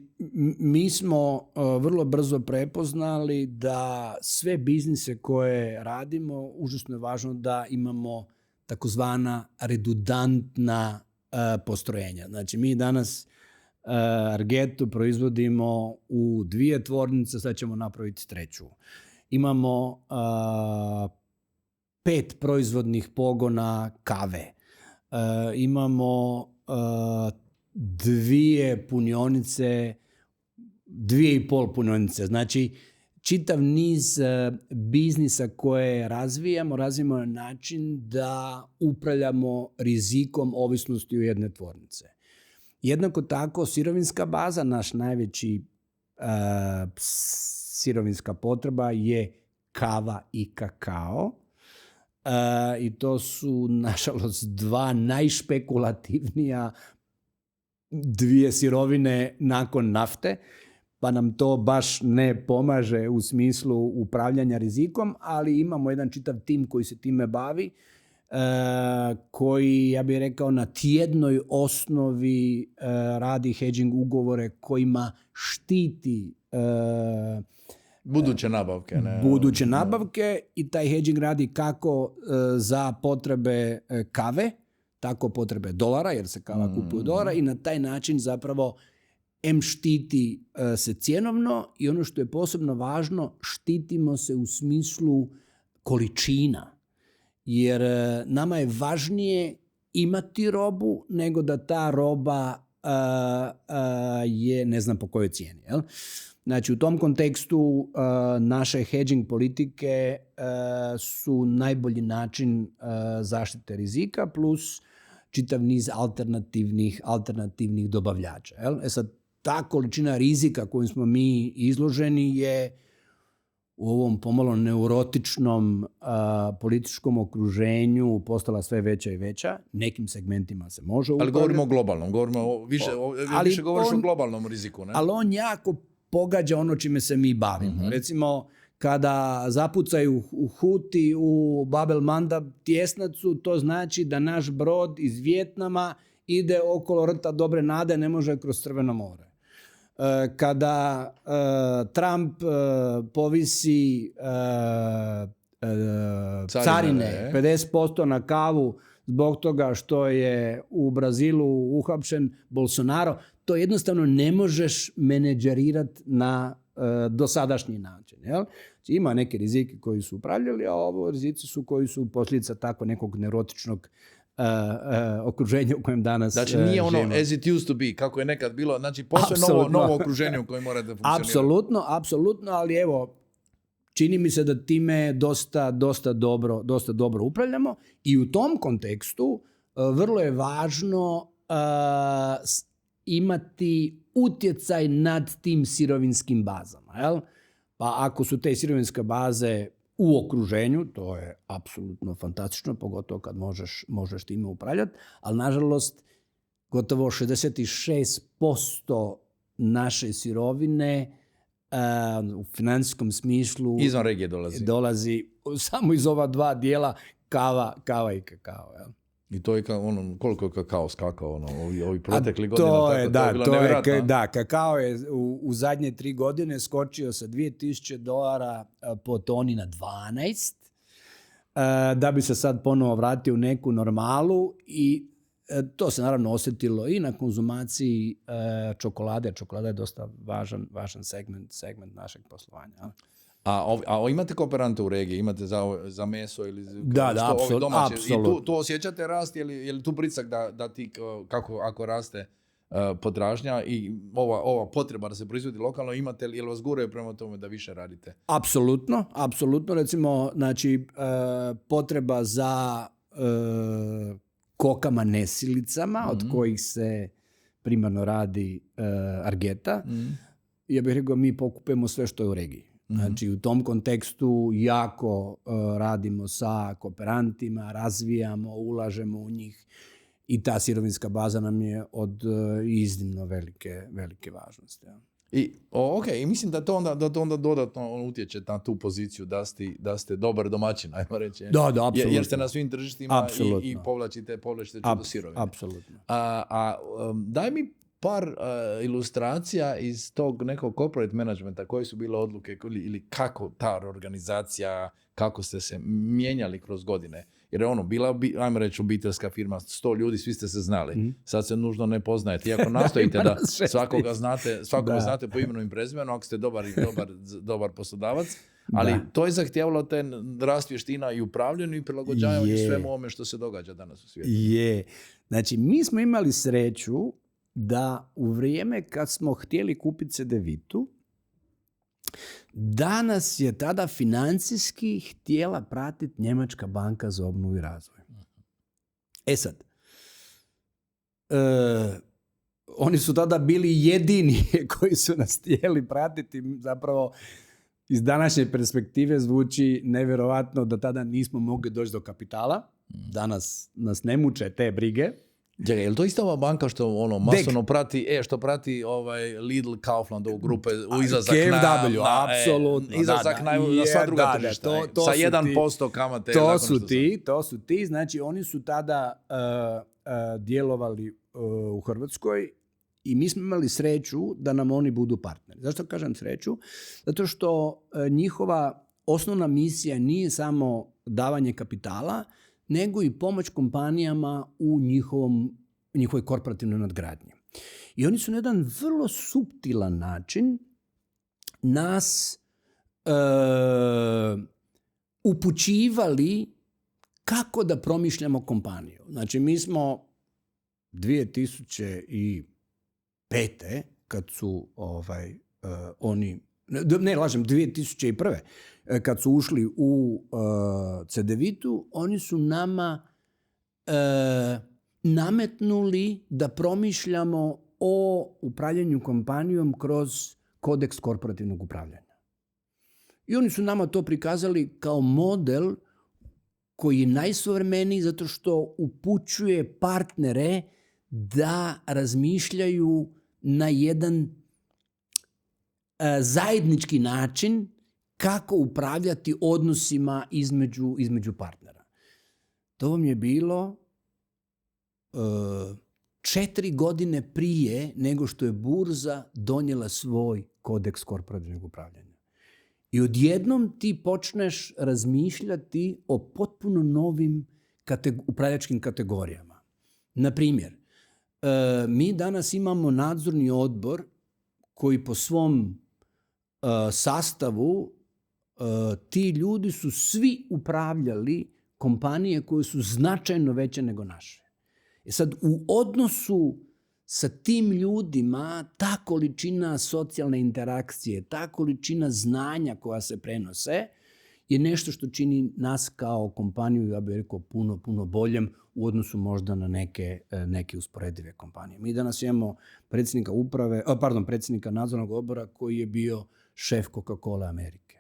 mi smo vrlo brzo prepoznali da sve biznise koje radimo, užasno je važno da imamo takozvana redundantna postrojenja. Znači, mi danas Argetu proizvodimo u 2 tvornice, sad ćemo napraviti 3. Imamo 5 proizvodnih pogona kave. Imamo 2 punionice, 2,5 punionice. Znači, čitav niz biznisa koje razvijamo na način da upravljamo rizikom ovisnosti u jedne tvornice. Jednako tako, sirovinska baza, naš najveći sirovinska potreba je kava i kakao. I to su, nažalost, 2 najšpekulativnija 2 sirovine nakon nafte, pa nam to baš ne pomaže u smislu upravljanja rizikom, ali imamo jedan čitav tim koji se time bavi, koji, ja bih rekao, na tjednoj osnovi radi hedging ugovore kojima štiti
buduće nabavke. Ne?
Buduće nabavke i taj hedging radi kako za potrebe kave, tako potrebe dolara, jer se kava kupuje dolara, i na taj način zapravo štiti se cjenovno i ono što je posebno važno, štitimo se u smislu količina. Jer nama je važnije imati robu nego da ta roba je ne znam po kojoj cijeni. Jel? Znači, u tom kontekstu naše hedging politike su najbolji način zaštite rizika plus čitav niz alternativnih dobavljača. Jel? Sad, ta količina rizika kojom smo mi izloženi je u ovom pomalo neurotičnom političkom okruženju postala sve veća i veća. Nekim segmentima se može upravljati.
Ali govorimo o globalnom, više govoriš o globalnom riziku. Ne?
Ali on jako pogađa ono čime se mi bavimo. Recimo, kada zapucaju u Huti u Bab el Mandab tjesnacu, to znači da naš brod iz Vijetnama ide okolo rta Dobre nade, ne može kroz Crveno more. Kada Trump povisi carine 50% na kavu zbog toga što je u Brazilu uhapšen Bolsonaro, to jednostavno ne možeš menedžerirati na dosadašnji način. Jel? Znači, ima neke rizike koji su upravljali, a ovo rizici su koji su posljedica tako nekog neurotičnog okruženja u kojem danas
znači nije ono živimo. As it used to be, kako je nekad bilo, znači postoje novo okruženje u kojem morate funkcionirati.
Apsolutno, ali evo, čini mi se da time dosta dobro upravljamo i u tom kontekstu vrlo je važno imati utjecaj nad tim sirovinskim bazama. Jel? Pa ako su te sirovinske baze u okruženju, to je apsolutno fantastično, pogotovo kad možeš time upravljati, ali nažalost gotovo 66% naše sirovine u financijskom smislu
izvan regije
dolazi samo iz ova 2 dijela, kava i kakao. Jel?
I to je koliko je kakao skakao ovi protekli godina. To je bilo nevjerojatno.
Da, kakao je u zadnje 3 godine skočio sa $2,000 po toni na 12, da bi se sad ponovo vratio u neku normalu i to se naravno osjetilo i na konzumaciji čokolade. Čokolada je dosta važan segment našeg poslovanja.
A imate kooperante u regiji? Imate za meso ili
da, apsolutno.
I tu osjećate rast? Je li tu pritisak da ti, ako raste potražnja i ova potreba da se proizvodi lokalno, imate li vas guraju prema tome da više radite?
Apsolutno. Recimo, znači, potreba za kokama nesilicama, od kojih se primarno radi Argeta. Ja bih rekao, mi pokupujemo sve što je u regiji. Znači, u tom kontekstu jako radimo sa kooperantima, razvijamo, ulažemo u njih i ta sirovinska baza nam je od iznimno velike važnosti. Ja.
I mislim da to onda dodatno utječe na tu poziciju da ste dobar domaćin, ajmo reći.
Da, apsolutno.
Jer ste na svim tržištima i povlačite čudo sirovine.
Apsolutno.
Daj mi par ilustracija iz tog nekog corporate managementa, koje su bile odluke ili kako ta organizacija, kako ste se mijenjali kroz godine. Jer je ajmo reći, obiteljska firma, 100 ljudi, svi ste se znali. Sad se nužno ne poznajete. Iako nastojite da svakoga znate po imenu i prezimenu, ako ste dobar poslodavac. Ali to je zahtijevalo te rast vještina i upravljanju i prilagođavanju svemu ovome što se događa danas u svijetu.
Znači, mi smo imali sreću da u vrijeme kad smo htjeli kupiti CDVitu, danas je tada financijski htjela pratiti Njemačka banka za obnovu i razvoj. Sad, oni su tada bili jedini koji su nas htjeli pratiti. Zapravo, iz današnje perspektive zvuči nevjerovatno da tada nismo mogli doći do kapitala. Danas nas ne muče te brige.
Čekaj, je li to ista ova banka što masovno prati, što prati Lidl, Kaufland, ovu grupe, izlazak
KfW, apsolutno.
Izlazak na sva druga tržišta. Sa 1% kamate.
To su ti. Znači, oni su tada djelovali u Hrvatskoj i mi smo imali sreću da nam oni budu partneri. Zašto kažem sreću? Zato što njihova osnovna misija nije samo davanje kapitala, nego i pomoć kompanijama u njihovoj korporativnoj nadgradnji. I oni su na jedan vrlo suptilan način nas upućivali kako da promišljamo kompaniju. Znači, mi smo 2005. kad su oni, ne lažem, 2001. kad su ušli u CDVitu, oni su nama nametnuli da promišljamo o upravljanju kompanijom kroz kodeks korporativnog upravljanja. I oni su nama to prikazali kao model koji je najsuvremeniji zato što upućuje partnere da razmišljaju na jedan zajednički način kako upravljati odnosima između partnera. To vam je bilo 4 godine prije nego što je burza donijela svoj kodeks korporativnog upravljanja. I odjednom ti počneš razmišljati o potpuno novim upravljačkim kategorijama. Na primjer, mi danas imamo nadzorni odbor koji po svom sastavu ti ljudi su svi upravljali kompanije koje su značajno veće nego naše. I sad u odnosu sa tim ljudima ta količina socijalne interakcije, ta količina znanja koja se prenose je nešto što čini nas kao kompaniju, ja bih rekao, puno boljem u odnosu možda na neke usporedive kompanije. Mi danas imamo predsjednika nadzornog odbora koji je bio šef Coca-Cola Amerike.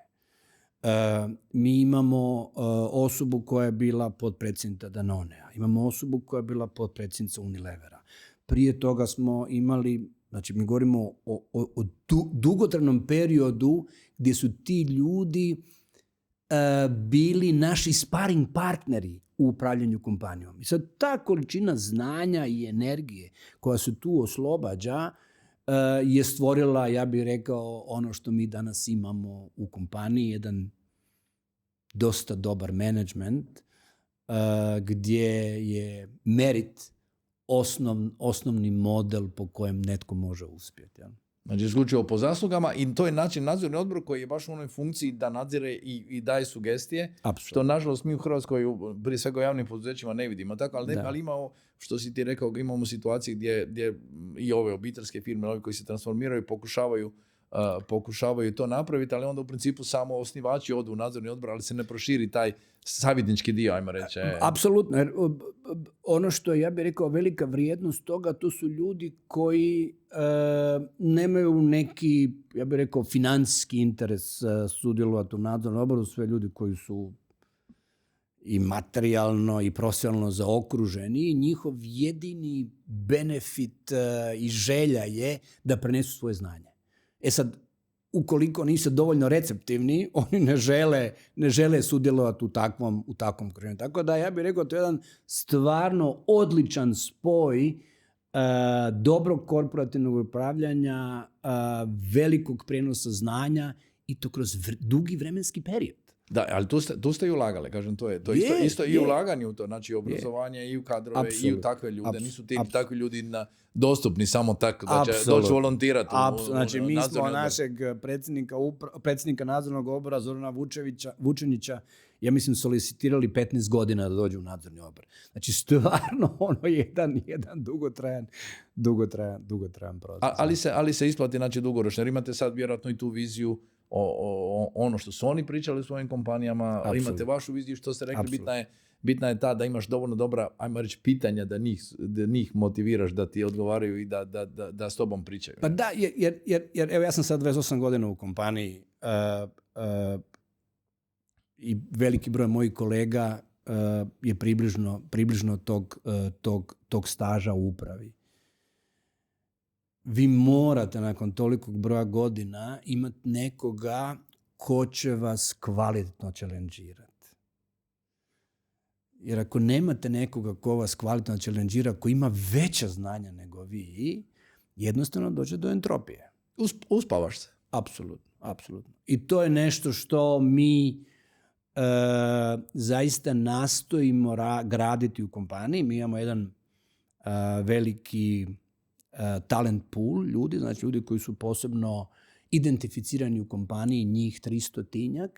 Mi imamo osobu koja je bila potpredsjednica Danonea. Imamo osobu koja je bila potpredsjednica Unilevera. Prije toga smo imali, znači mi govorimo o dugotrajnom periodu gdje su ti ljudi bili naši sparing partneri u upravljanju kompanijom. I sad ta količina znanja i energije koja se tu oslobađa je stvorila, ja bih rekao, ono što mi danas imamo u kompaniji, jedan dosta dobar management gdje je merit osnovni model po kojem netko može uspjeti. Ja?
Znači, isključivo po zaslugama i to je način nadzorni odbor koji je baš u onoj funkciji da nadzire i daje sugestije.
Apsolutno.
Što, nažalost, mi u Hrvatskoj, prije svega u javnim poduzećima, ne vidimo tako, ali imamo, što si ti rekao, imamo situacije gdje i ove obiteljske firme, ovi koji se transformiraju, pokušavaju to napraviti, ali onda u principu samo osnivači odu u nadzorni odbor, ali se ne proširi taj savjetnički dio, ajmo reći.
Apsolutno, jer ono što ja bih rekao velika vrijednost toga, to su ljudi koji nemaju neki, ja bih rekao, financijski interes sudjelovati u nadzornom odboru, sve ljudi koji su i materijalno i profesionalno zaokruženi, njihov jedini benefit i želja je da prenesu svoje znanje. Sad, ukoliko nisu dovoljno receptivni, oni ne žele sudjelovati u takvom okruženju. Tako da ja bih rekao, to je jedan stvarno odličan spoj dobrog korporativnog upravljanja, velikog prijenosa znanja i to kroz dugi vremenski period.
Da, ali tu ste i ulagali, kažem, to je isto i ulaganje u to, znači obrazovanje i u kadrove i u takve ljude. Nisu takvi ljudi dostupni samo tako da će doći volontirati.
Znači, mi smo našeg predsjednika nadzornog odbora Zorana Vučenića, ja mislim, solicitirali 15 godina da dođe u nadzorni odbor. Znači, stvarno jedan dugotrajan proces.
Ali se isplati, znači, dugoročno, jer imate sad vjerojatno i tu viziju o ono što su oni pričali u svojim kompanijama, Absolut. Imate vašu viziju, što ste rekli, bitna je ta da imaš dovoljno dobra, ajmo reći, pitanja da njih motiviraš da ti odgovaraju i da s tobom pričaju.
Pa da, jer evo, ja sam sad 28 godina u kompaniji i veliki broj mojih kolega je približno tog staža u upravi. Vi morate nakon tolikog broja godina imati nekoga ko će vas kvalitetno challengeirati. Jer ako nemate nekoga ko vas kvalitetno challengeira, ko ima veća znanja nego vi, jednostavno dođe do entropije.
Uspavaš se.
Apsolutno. I to je nešto što mi zaista nastojimo graditi u kompaniji. Mi imamo jedan veliki talent pool ljudi, znači ljudi koji su posebno identificirani u kompaniji, njih 300-tinjak,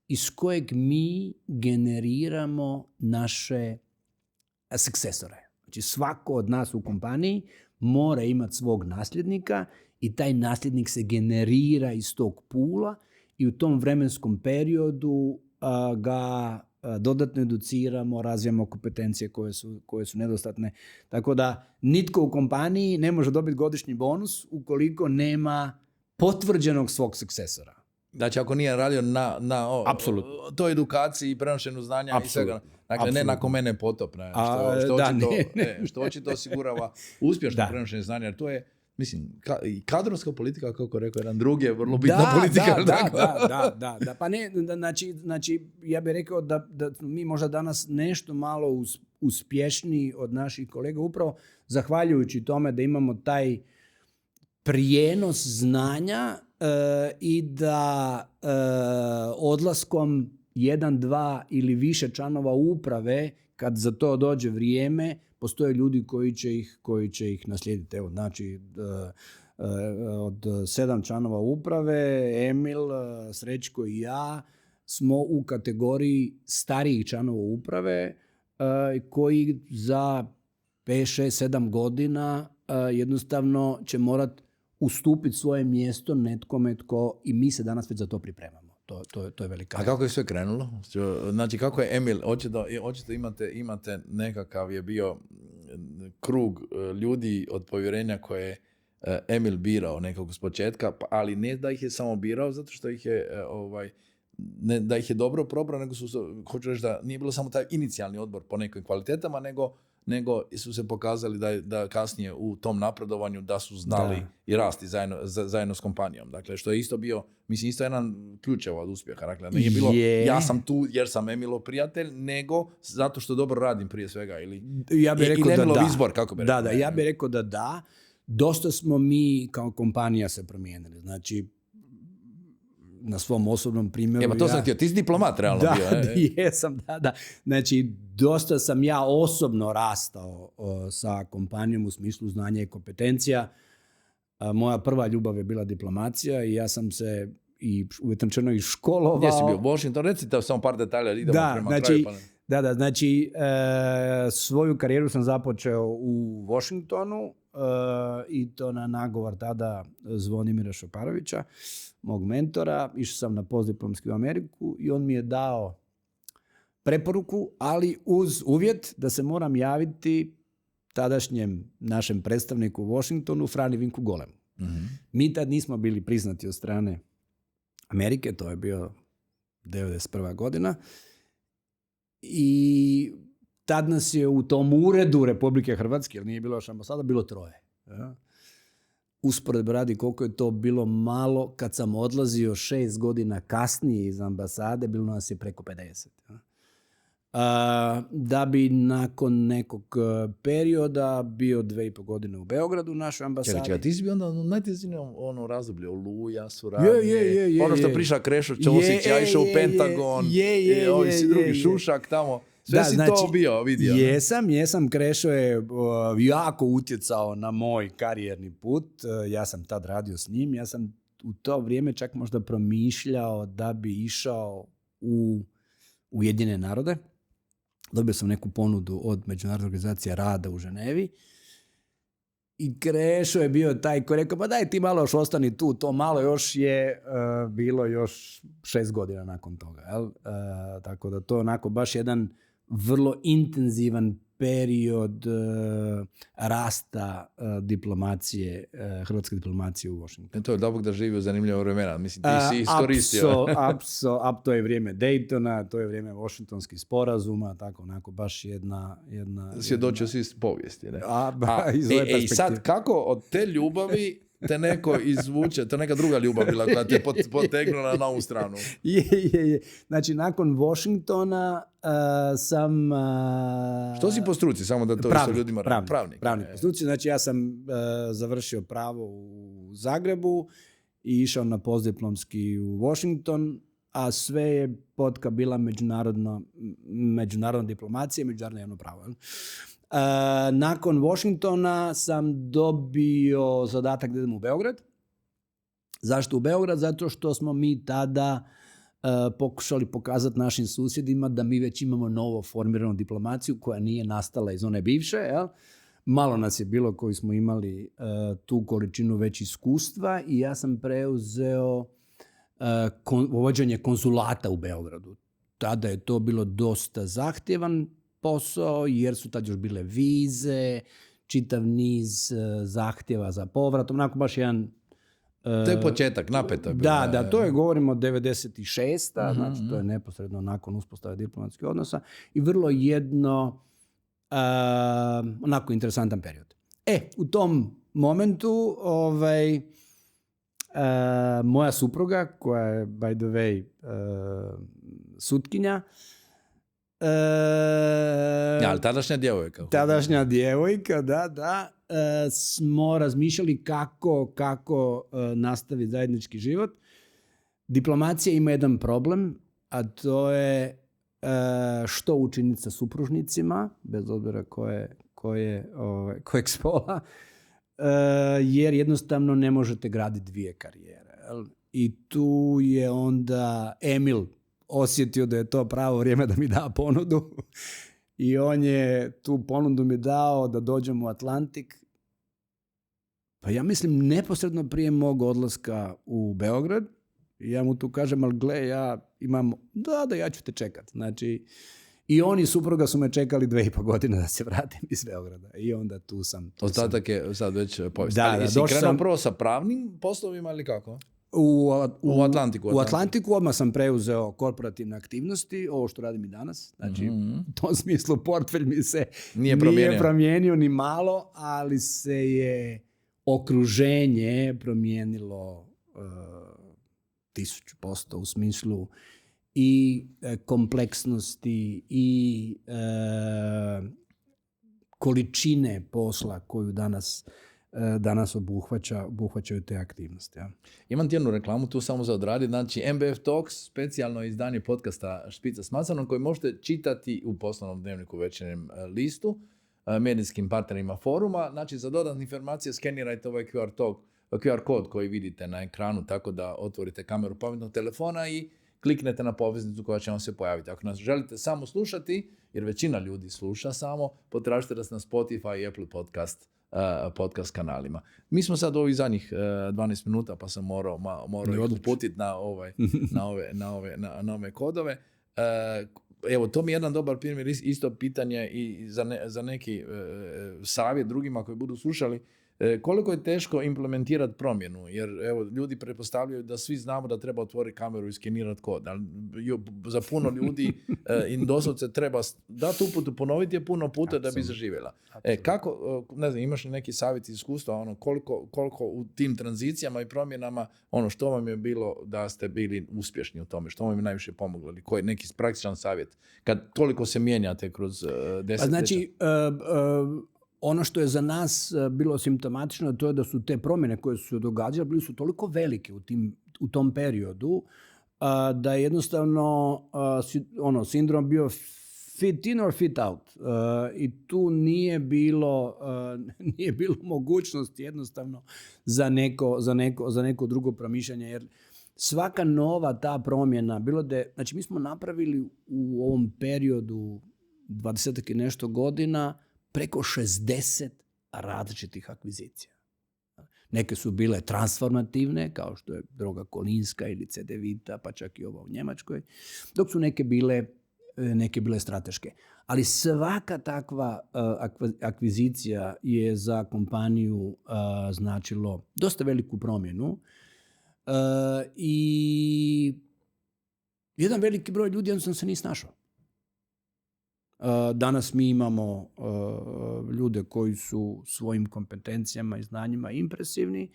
iz kojeg mi generiramo naše successore. Znači svako od nas u kompaniji mora imati svog nasljednika i taj nasljednik se generira iz tog pula i u tom vremenskom periodu ga dodatno educiramo, razvijamo kompetencije koje su nedostatne. Tako da nitko u kompaniji ne može dobiti godišnji bonus ukoliko nema potvrđenog svog successora.
Znači ako nije radio na toj edukaciji i prenošenju znanja i svega. Dakle, ne nakon mene potop. Što očito osigurava uspješno prenošenje znanja. Jer to je, mislim, i kadrovska politika, kako rekao jedan drugi, je vrlo bitna politika.
Da. Pa ne, znači, ja bih rekao da mi možda danas nešto malo uspješniji od naših kolega, upravo zahvaljujući tome da imamo taj prijenos znanja i da odlaskom 1, 2 ili više članova uprave, kad za to dođe vrijeme, postoje ljudi koji će ih naslijediti. Evo, znači, od 7 članova uprave, Emil, Srećko i ja smo u kategoriji starijih članova uprave koji za 5, 6, 7 godina jednostavno će morati ustupiti svoje mjesto netkome tko, i mi se danas već za to pripremamo. To je velika.
A kako je sve krenulo? Znači, kako je Emil, očito imate nekakav je bio krug ljudi od povjerenja koje je Emil birao nekako s početka, ali ne da ih je samo birao zato što ih je ne da ih je dobro probrao, nego hoću reći da nije bilo samo taj inicijalni odbor po nekim kvalitetama, nego su se pokazali da kasnije u tom napredovanju da su znali i rasti zajedno s kompanijom. Dakle, što je isto bio, mislim, isto jedan ključeva od uspjeha. Dakle, nije bilo ja sam tu jer sam Emilov prijatelj, nego zato što dobro radim prije svega.
Ja bih rekao
Emilov izbor, kako bi rekao.
Ja bih rekao da. Dosta smo mi kao kompanija se promijenili. Znači, na svom osobnom primjeru.
To sam htio, ti si diplomat realno bio.
Jesam, da. Znači, dosta sam ja osobno rastao sa kompanijom u smislu znanja i kompetencija. Moja prva ljubav je bila diplomacija i ja sam se uvjetno rečeno i školovao.
Gdje si bio? Washington? Recite samo par detalja, idemo prema kraju.
Znači, svoju karijeru sam započeo u Washingtonu i to na nagovor tada Zvonimira Šeparovića, mog mentora. Išao sam na postdiplomski u Ameriku i on mi je dao preporuku, ali uz uvjet da se moram javiti tadašnjem našem predstavniku u Washingtonu, Frani Vinku Golemu. Mm-hmm. Mi tad nismo bili priznati od strane Amerike, to je bio 1991. godina. I tad nas je u tom uredu Republike Hrvatske, jer nije bilo još ambasada, bilo 3. Ja? Usporedbe radi koliko je to bilo malo kad sam odlazio 6 godina kasnije iz ambasade, bilo nas je preko 50. Ja? Da bi nakon nekog perioda bio 2,5 godine u Beogradu u našoj ambasadi.
Čekaj, ti si bio onda u najtežnijem ono razdoblje, Oluja, suradnje,
Je.
ono što priča Krešo Ćosić, ja išao u Pentagon, ovi si drugi Šušak tamo. Sve si to bio, vidio.
Jesam. Krešo je jako utjecao na moj karijerni put. Ja sam tad radio s njim. Ja sam u to vrijeme čak možda promišljao da bi išao u Ujedinjene narode. Dobio sam neku ponudu od Međunarodne organizacije rada u Ženevi. I Krešo je bio taj koji je rekao, pa daj ti malo još ostani tu, to malo još je bilo još 6 godina nakon toga. Jel? Tako da to je onako baš jedan vrlo intenzivan period rasta diplomacije, hrvatske diplomacije u Washingtonu.
To je dobro da živi u zanimljivo vremena. Mislim, ti si iskoristio.
To je vrijeme Daytona, to je vrijeme Washingtonskih sporazuma, tako onako baš jedna
svjedočio si iz povijesti. Ne?
I
sad kako od te ljubavi te neko izvuče, to neka druga ljubav bila koja te potegnula na ovu stranu.
Je. Znači, nakon Washingtona sam...
Što si po struci? Samo da to isto ljudima... Pravnik
po struci. Znači, ja sam završio pravo u Zagrebu i išao na postdiplomski u Washington, a sve je potka bila međunarodna diplomacija i međunarodno javno pravo. Nakon Washingtona sam dobio zadatak da idem u Beograd. Zašto u Beograd? Zato što smo mi tada pokušali pokazati našim susjedima da mi već imamo novo formiranu diplomaciju koja nije nastala iz one bivše. Jel? Malo nas je bilo koji smo imali tu količinu već iskustva i ja sam preuzeo vođenje konzulata u Beogradu. Tada je to bilo dosta zahtjevan posao, jer su tad još bile vize, čitav niz zahtjeva za povratom, onako baš jedan...
To je početak, napeto.
Da, to je, govorimo, 96. Znači to je neposredno nakon uspostave diplomatskih odnosa i vrlo onako interesantan period. U tom momentu moja supruga, koja je, by the way, sutkinja,
ali tadašnja djevojka.
Tadašnja djevojka, da. Smo razmišljali kako nastaviti zajednički život. Diplomacija ima jedan problem, a to je što učiniti sa supružnicima, bez obzira kojeg spola, jer jednostavno ne možete graditi dvije karijere. I tu je onda Emil osjetio da je to pravo vrijeme da mi da ponudu i on je tu ponudu mi dao da dođem u Atlantik. Pa ja mislim neposredno prije mog odlaska u Beograd. I ja mu tu kažem, ali gle, ja imam, ja ću te čekat. Znači, i oni supruga su me čekali 2,5 godine da se vratim iz Beograda. I onda tu sam.
Ostatak je sad već povijest. Ali jesi krenuo prvo sa pravnim poslovima ili kako? U Atlantiku.
U Atlantiku odmah sam preuzeo korporativne aktivnosti, ovo što radim i danas. Znači, u tom smislu portfelj mi se nije promijenio ni malo, ali se je okruženje promijenilo 1000% u smislu i kompleksnosti i količine posla koju danas obuhvaćaju te aktivnosti. Ja.
Imam ti jednu reklamu tu samo za odraditi. Znači, MBF Talks, specijalno izdanje podcasta Špica s Macanom, koji možete čitati u poslovnom dnevniku Večernjem listu, medijskim partnerima foruma. Znači, za dodatne informacije skenirajte ovaj QR kod koji vidite na ekranu, tako da otvorite kameru pametnog telefona i kliknete na poveznicu koja će vam se pojaviti. Ako nas želite samo slušati, jer većina ljudi sluša samo, potražite nas na Spotify i Apple podcast kanalima. Mi smo sad u ovih zadnjih 12 minuta, pa sam morao uputiti na ove kodove. Evo, to mi je jedan dobar primjer, isto pitanje i za neki savjet drugima koji budu slušali. Koliko je teško implementirati promjenu? Jer evo, ljudi pretpostavljaju da svi znamo da treba otvoriti kameru i skenirati kod. Ali za puno ljudi im doslovce treba dati uputu, ponoviti je puno puta da bi zaživjela. Kako, ne znam, imaš li neki savjet iz iskustva, koliko u tim tranzicijama i promjenama, što vam je bilo da ste bili uspješni u tome, što vam je najviše pomoglo, ili koji je neki praktičan savjet, kad toliko se mijenjate kroz desetljeća?
Znači, ono što je za nas bilo simptomatično, to je da su te promjene koje su se događale, bili su toliko velike u tom periodu, da je jednostavno sindrom bio fit in or fit out. I tu nije bilo mogućnosti jednostavno za neko drugo promišljanje, jer svaka nova ta promjena, znači mi smo napravili u ovom periodu 20 i nešto godina preko 60 različitih akvizicija. Neke su bile transformativne, kao što je droga Kolinska ili Cedevita, pa čak i ova u Njemačkoj, dok su neke bile strateške. Ali svaka takva akvizicija je za kompaniju značilo dosta veliku promjenu i jedan veliki broj ljudi jednostavno se nije snašao. Danas mi imamo ljude koji su svojim kompetencijama i znanjima impresivni,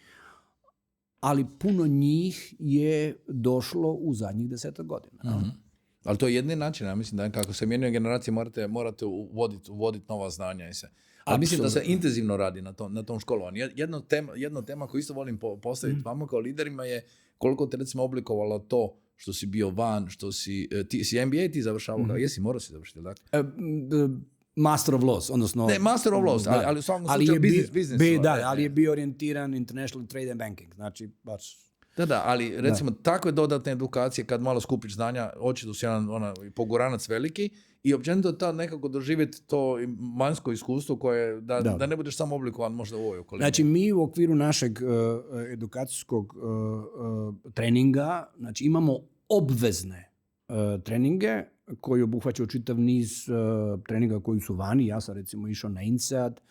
ali puno njih je došlo u zadnjih 10 godina.
Mm-hmm. Ali to je jedni način, ja mislim da kako se mijenjaju generacije morate uvoditi nova znanja. Ali mislim da se intenzivno radi na tom školovanju. Jedna tema koju isto volim postaviti vama kao liderima je koliko te recimo oblikovalo to što si bio van, što si MBA ti završavao, mm-hmm. Jesi, morao si završiti, dakle?
Master of Laws, odnosno...
Ne, Master of Laws, ali u svakom slučaju business.
Ali je bio orijentiran International Trade and Banking, znači baš...
Da, ali recimo takve dodatne edukacije kad malo skupiš znanja, očito si jedan poguranac veliki i općenito tad nekako doživjeti to vanjsko iskustvo koje, da ne budeš samo oblikovan možda u ovoj okolini.
Znači mi u okviru našeg edukacijskog treninga, znači imamo obvezne treninge koji obuhvaćaju čitav niz treninga koji su vani. Ja sam recimo išao na INSEAD,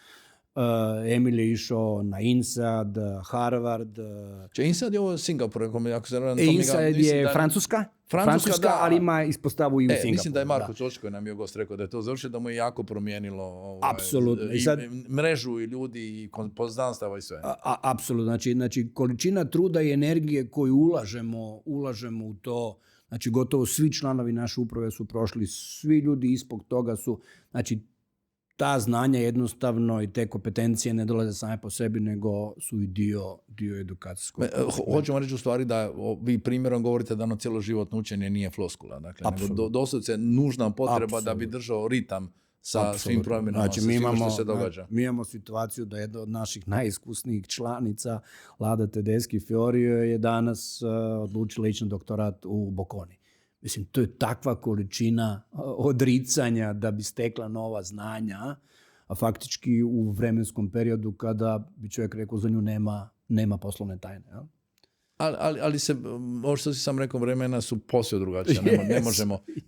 Emil je išao na INSEAD, Harvard.
INSEAD je ovo Singapur, ako se radam.
INSEAD je Francuska, ali ima ispostavu i u Singapuru.
Mislim da je Marko Čoč koji nam je gost rekao da je to završio, da mu je jako promijenilo
apsolutno.
Mrežu i ljudi i poznanstava i sve.
Apsolutno. Znači količina truda i energije koju ulažemo u to, znači gotovo svi članovi naše uprave su prošli, svi ljudi ispod toga su, znači ta znanja jednostavno i te kompetencije ne dolaze same po sebi, nego su i dio edukacijskog.
Hoćemo reći u stvari da vi primjerom govorite da cjeloživotno učenje nije floskula. Dakle, nego doslovce nužna potreba da bi držao ritam sa svim promjenama, znači, što se događa.
Mi imamo situaciju da jedna od naših najiskusnijih članica, Lada Tedeschi Fiorio, je danas odlučila ići na doktorat u Bocconi. Mislim, to je takva količina odricanja da bi stekla nova znanja, a faktički u vremenskom periodu kada bi čovjek rekao za nju nema poslovne tajne. Ja?
Ali ovo što si sam rekao, vremena su posve drugačija.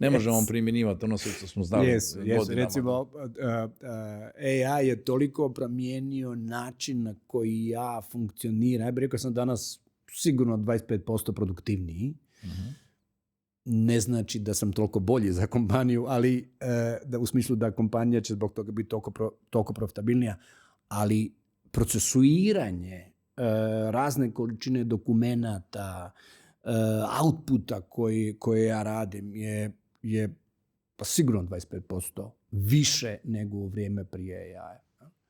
Ne možemo primjenjivati ono što smo znali godinama.
Recimo, AI je toliko promijenio način na koji ja funkcioniram. Ja bih rekao sam danas sigurno 25% produktivniji. Uh-huh. Ne znači da sam toliko bolji za kompaniju, ali da u smislu da kompanija će zbog toga biti toliko profitabilnija, ali procesuiranje razne količine dokumenata, outputa koje ja radim je pa sigurno 25% više nego u vrijeme prije AI.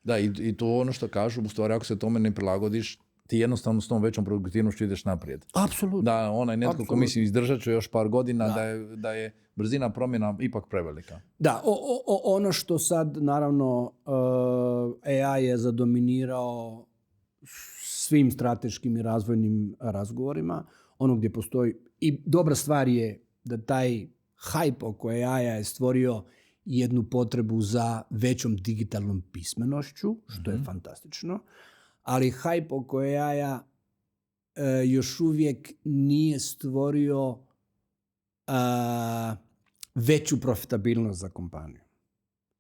Da, i to ono što kažu, u stvari ako se tome ne prilagodiš, ti jednostavno s tom većom produktivnošću ideš naprijed.
Apsolutno.
Da, onaj netko ko misli izdržat ću još par godina, da je brzina promjena ipak prevelika.
Da, ono što sad, naravno, AI je zadominirao svim strateškim i razvojnim razgovorima, ono gdje postoji, i dobra stvar je da taj hype oko AI je stvorio jednu potrebu za većom digitalnom pismenošću, što je fantastično, ali hype oko AI-a još uvijek nije stvorio veću profitabilnost za kompaniju.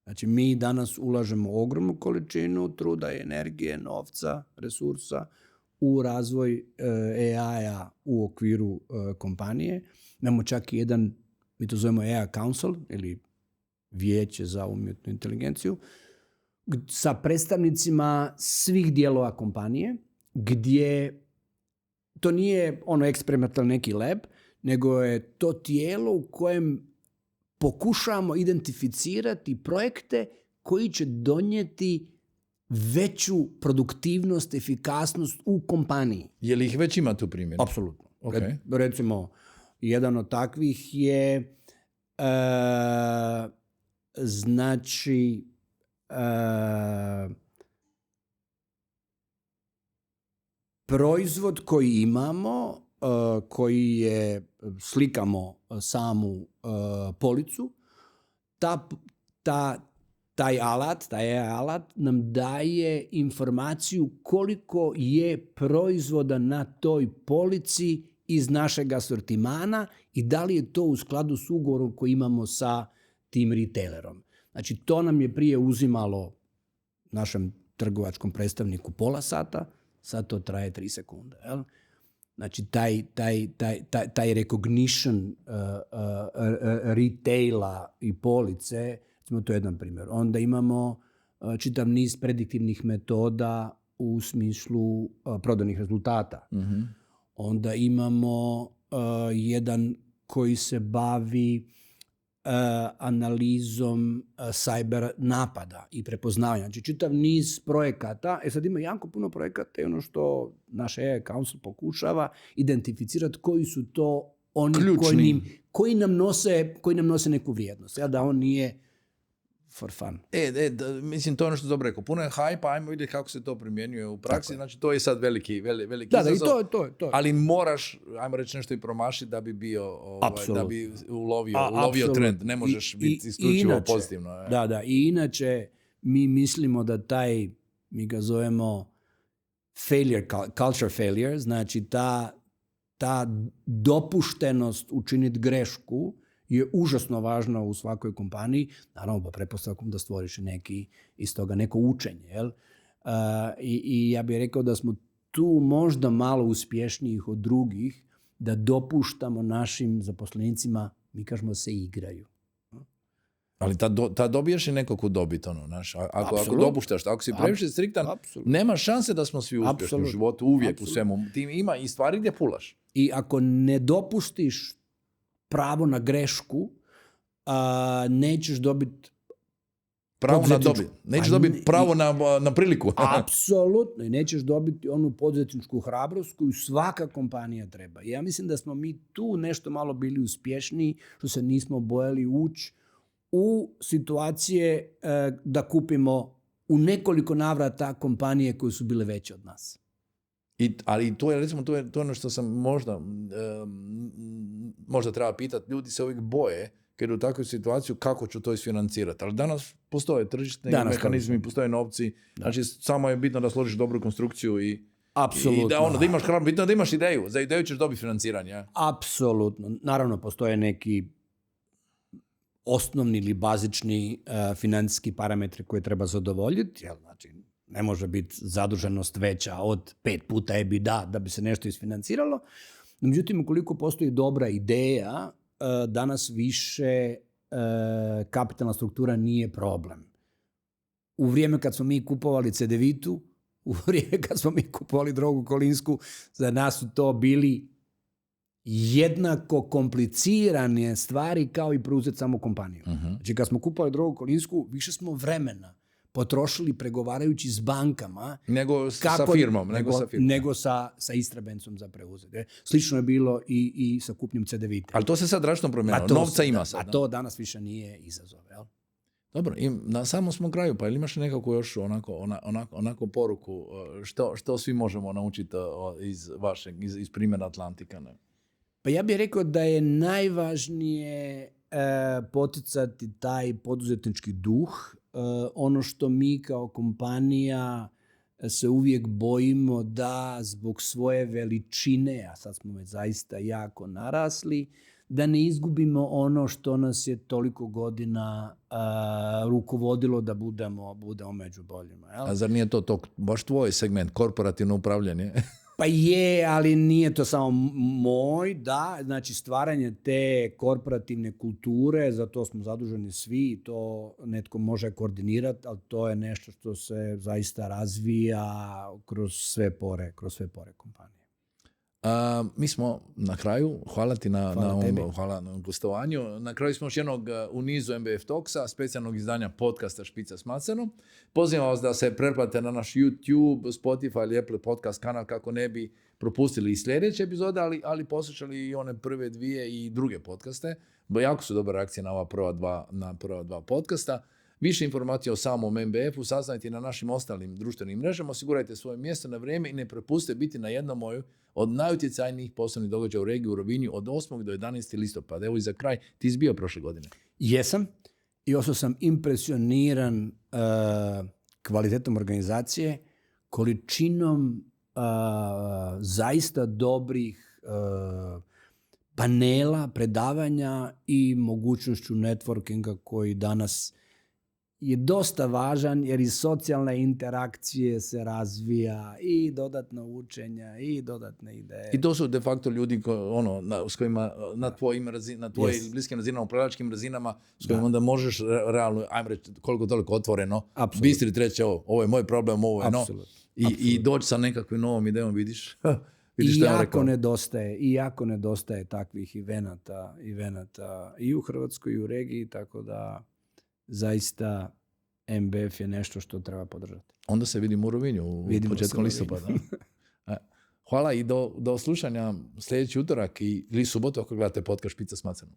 Znači, mi danas ulažemo ogromnu količinu truda i energije, novca, resursa u razvoj AI-a u okviru kompanije. Imamo čak i jedan, mi to zovemo AI Council ili vijeće za umjetnu inteligenciju, sa predstavnicima svih dijelova kompanije, gdje to nije eksperimentalni neki lab, nego je to tijelo u kojem pokušavamo identificirati projekte koji će donijeti veću produktivnost, efikasnost u kompaniji.
Je li ih već ima tu primjer?
Apsolutno.
Okay.
Recimo, jedan od takvih je proizvod koji imamo, koji je, slikamo samu policu, taj alat nam daje informaciju koliko je proizvoda na toj polici iz našeg asortimana i da li je to u skladu s ugovorom koji imamo sa tim retailerom. Znači, to nam je prije uzimalo našem trgovačkom predstavniku pola sata, sad to traje 3 sekunde. Jel? Znači, taj recognition retaila i police, to je jedan primjer. Onda imamo čitav niz prediktivnih metoda u smislu prodajnih rezultata. Mm-hmm. Onda imamo jedan koji se bavi analizom cyber napada i prepoznavanja. Znači, čitav niz projekata. Sad ima jako puno projekata i ono što naš AI Council pokušava identificirati koji su to oni koji nam nose neku vrijednost. Da on nije for fun.
Mislim, to je ono što dobro rekao. Puno je hype, ajmo vidjeti kako se to primjenjuje u praksi. Znači, to je sad veliki
da,
izazov.
Da, i to.
Ali moraš, ajmo reći, nešto i promašiti da bi bio, da bi ulovio trend. Ne možeš biti isključivo pozitivno.
Da. I inače, mi mislimo da mi ga zovemo culture failure, znači ta dopuštenost učiniti grešku je užasno važna u svakoj kompaniji, naravno po pretpostavkom da stvoriš iz toga neko učenje. Jel? I ja bih rekao da smo tu možda malo uspješnijih od drugih, da dopuštamo našim zaposlenicima, mi kažemo, se igraju.
Ali ta dobiješ i nekakvu dobit, ako dopuštaš, ako si previše striktan, nema šanse da smo svi uspješni u životu, uvijek u svemu. Ti ima i stvari gdje pulaš.
I ako ne dopustiš pravo na grešku, nećeš dobiti
pravo na dobit. Nećeš dobiti pravo na priliku.
Apsolutno. I nećeš dobiti onu poduzetničku hrabrost koju svaka kompanija treba. I ja mislim da smo mi tu nešto malo bili uspješniji, što se nismo bojali ući u situacije da kupimo u nekoliko navrata kompanije koje su bile veće od nas.
Ali to je, recimo, to je ono što sam možda treba pitati. Ljudi se uvijek boje kad u takvu situaciju kako ću to isfinancirati. Ali danas postoje tržišni mehanizmi, postoje novci. Da. Znači, samo je bitno da složiš dobru konstrukciju i da imaš hrabrost. Bitno da imaš ideju. Za ideju ćeš dobiti financiranje. Ja?
Apsolutno. Naravno, postoje neki osnovni ili bazični financijski parametri koje treba zadovoljiti. Znači, ne može biti zaduženost veća od 5 puta EBITDA da bi se nešto isfinanciralo. Međutim, ukoliko postoji dobra ideja, danas više kapitalna struktura nije problem. U vrijeme kad smo mi kupovali CDVitu, u vrijeme kad smo mi kupovali Drogu Kolinsku, za nas su to bili jednako komplicirane stvari kao i preuzeti samo kompaniju. Uh-huh. Znači, kad smo kupovali Drogu Kolinsku, više smo vremena potrošili pregovarajući s bankama
nego sa firmom.
Nego sa Istrabencom za preuzeti. Slično je bilo i sa kupnjom CDVite.
Ali to se sad drastično promijenilo. Novca ima sad.
A to danas više nije izazov. Jel?
Dobro, i na samom smo kraju, pa ili imaš nekako još onako poruku što svi možemo naučiti iz primjera Atlantika? Ne?
Pa ja bih rekao da je najvažnije poticati taj poduzetnički duh. Ono što mi kao kompanija se uvijek bojimo da zbog svoje veličine, a sad smo već zaista jako narasli, da ne izgubimo ono što nas je toliko godina rukovodilo da budemo među boljima. Jel?
A zar nije to baš tvoj segment, korporativno upravljanje?
Pa je, ali nije to samo moj, da, znači stvaranje te korporativne kulture, za to smo zaduženi svi, to netko može koordinirati, ali to je nešto što se zaista razvija kroz sve pore kompanije.
Mi smo na kraju, hvala ti hvala na gostovanju. Na kraju smo još jednog u nizu MBF Talksa, specijalnog izdanja podcasta Špica s Macanom. Pozivam vas da se pretplatite na naš YouTube, Spotify ili Apple podcast kanal kako ne bi propustili i sljedeće epizode, ali poslušali i one prve dvije i druge podcaste. Jako su dobre reakcije na prva dva podcasta. Više informacija o samom MBF-u saznajte na našim ostalim društvenim mrežama, osigurajte svoje mjesto na vrijeme i ne propustite biti na jednom od najutjecajnijih poslovnih događaja u regiji u Rovinju od 8. do 11. listopada. Evo i za kraj, ti si bio prošle godine.
Jesam i ostao sam impresioniran kvalitetom organizacije, količinom zaista dobrih panela, predavanja i mogućnošću networkinga koji danas je dosta važan jer iz socijalne interakcije se razvija i dodatno učenja i dodatne ideje.
I to su de facto ljudi s kojima na tvojim bliskim razinama, upravljačkim razinama, s kojima onda možeš realno, ajmo reći, koliko toliko otvoreno, bistrit reći, ovo je moj problem, ovo je i doći sa nekakvim novom idejom, vidiš.
I jako nedostaje takvih evenata i u Hrvatskoj i u regiji, tako da zaista MBF je nešto što treba podržati.
Onda se vidimo u Rovinju početkom listopada. Hvala i do slušanja sljedeći utorak ili subotu ako gledate podcast Špica s Macanom.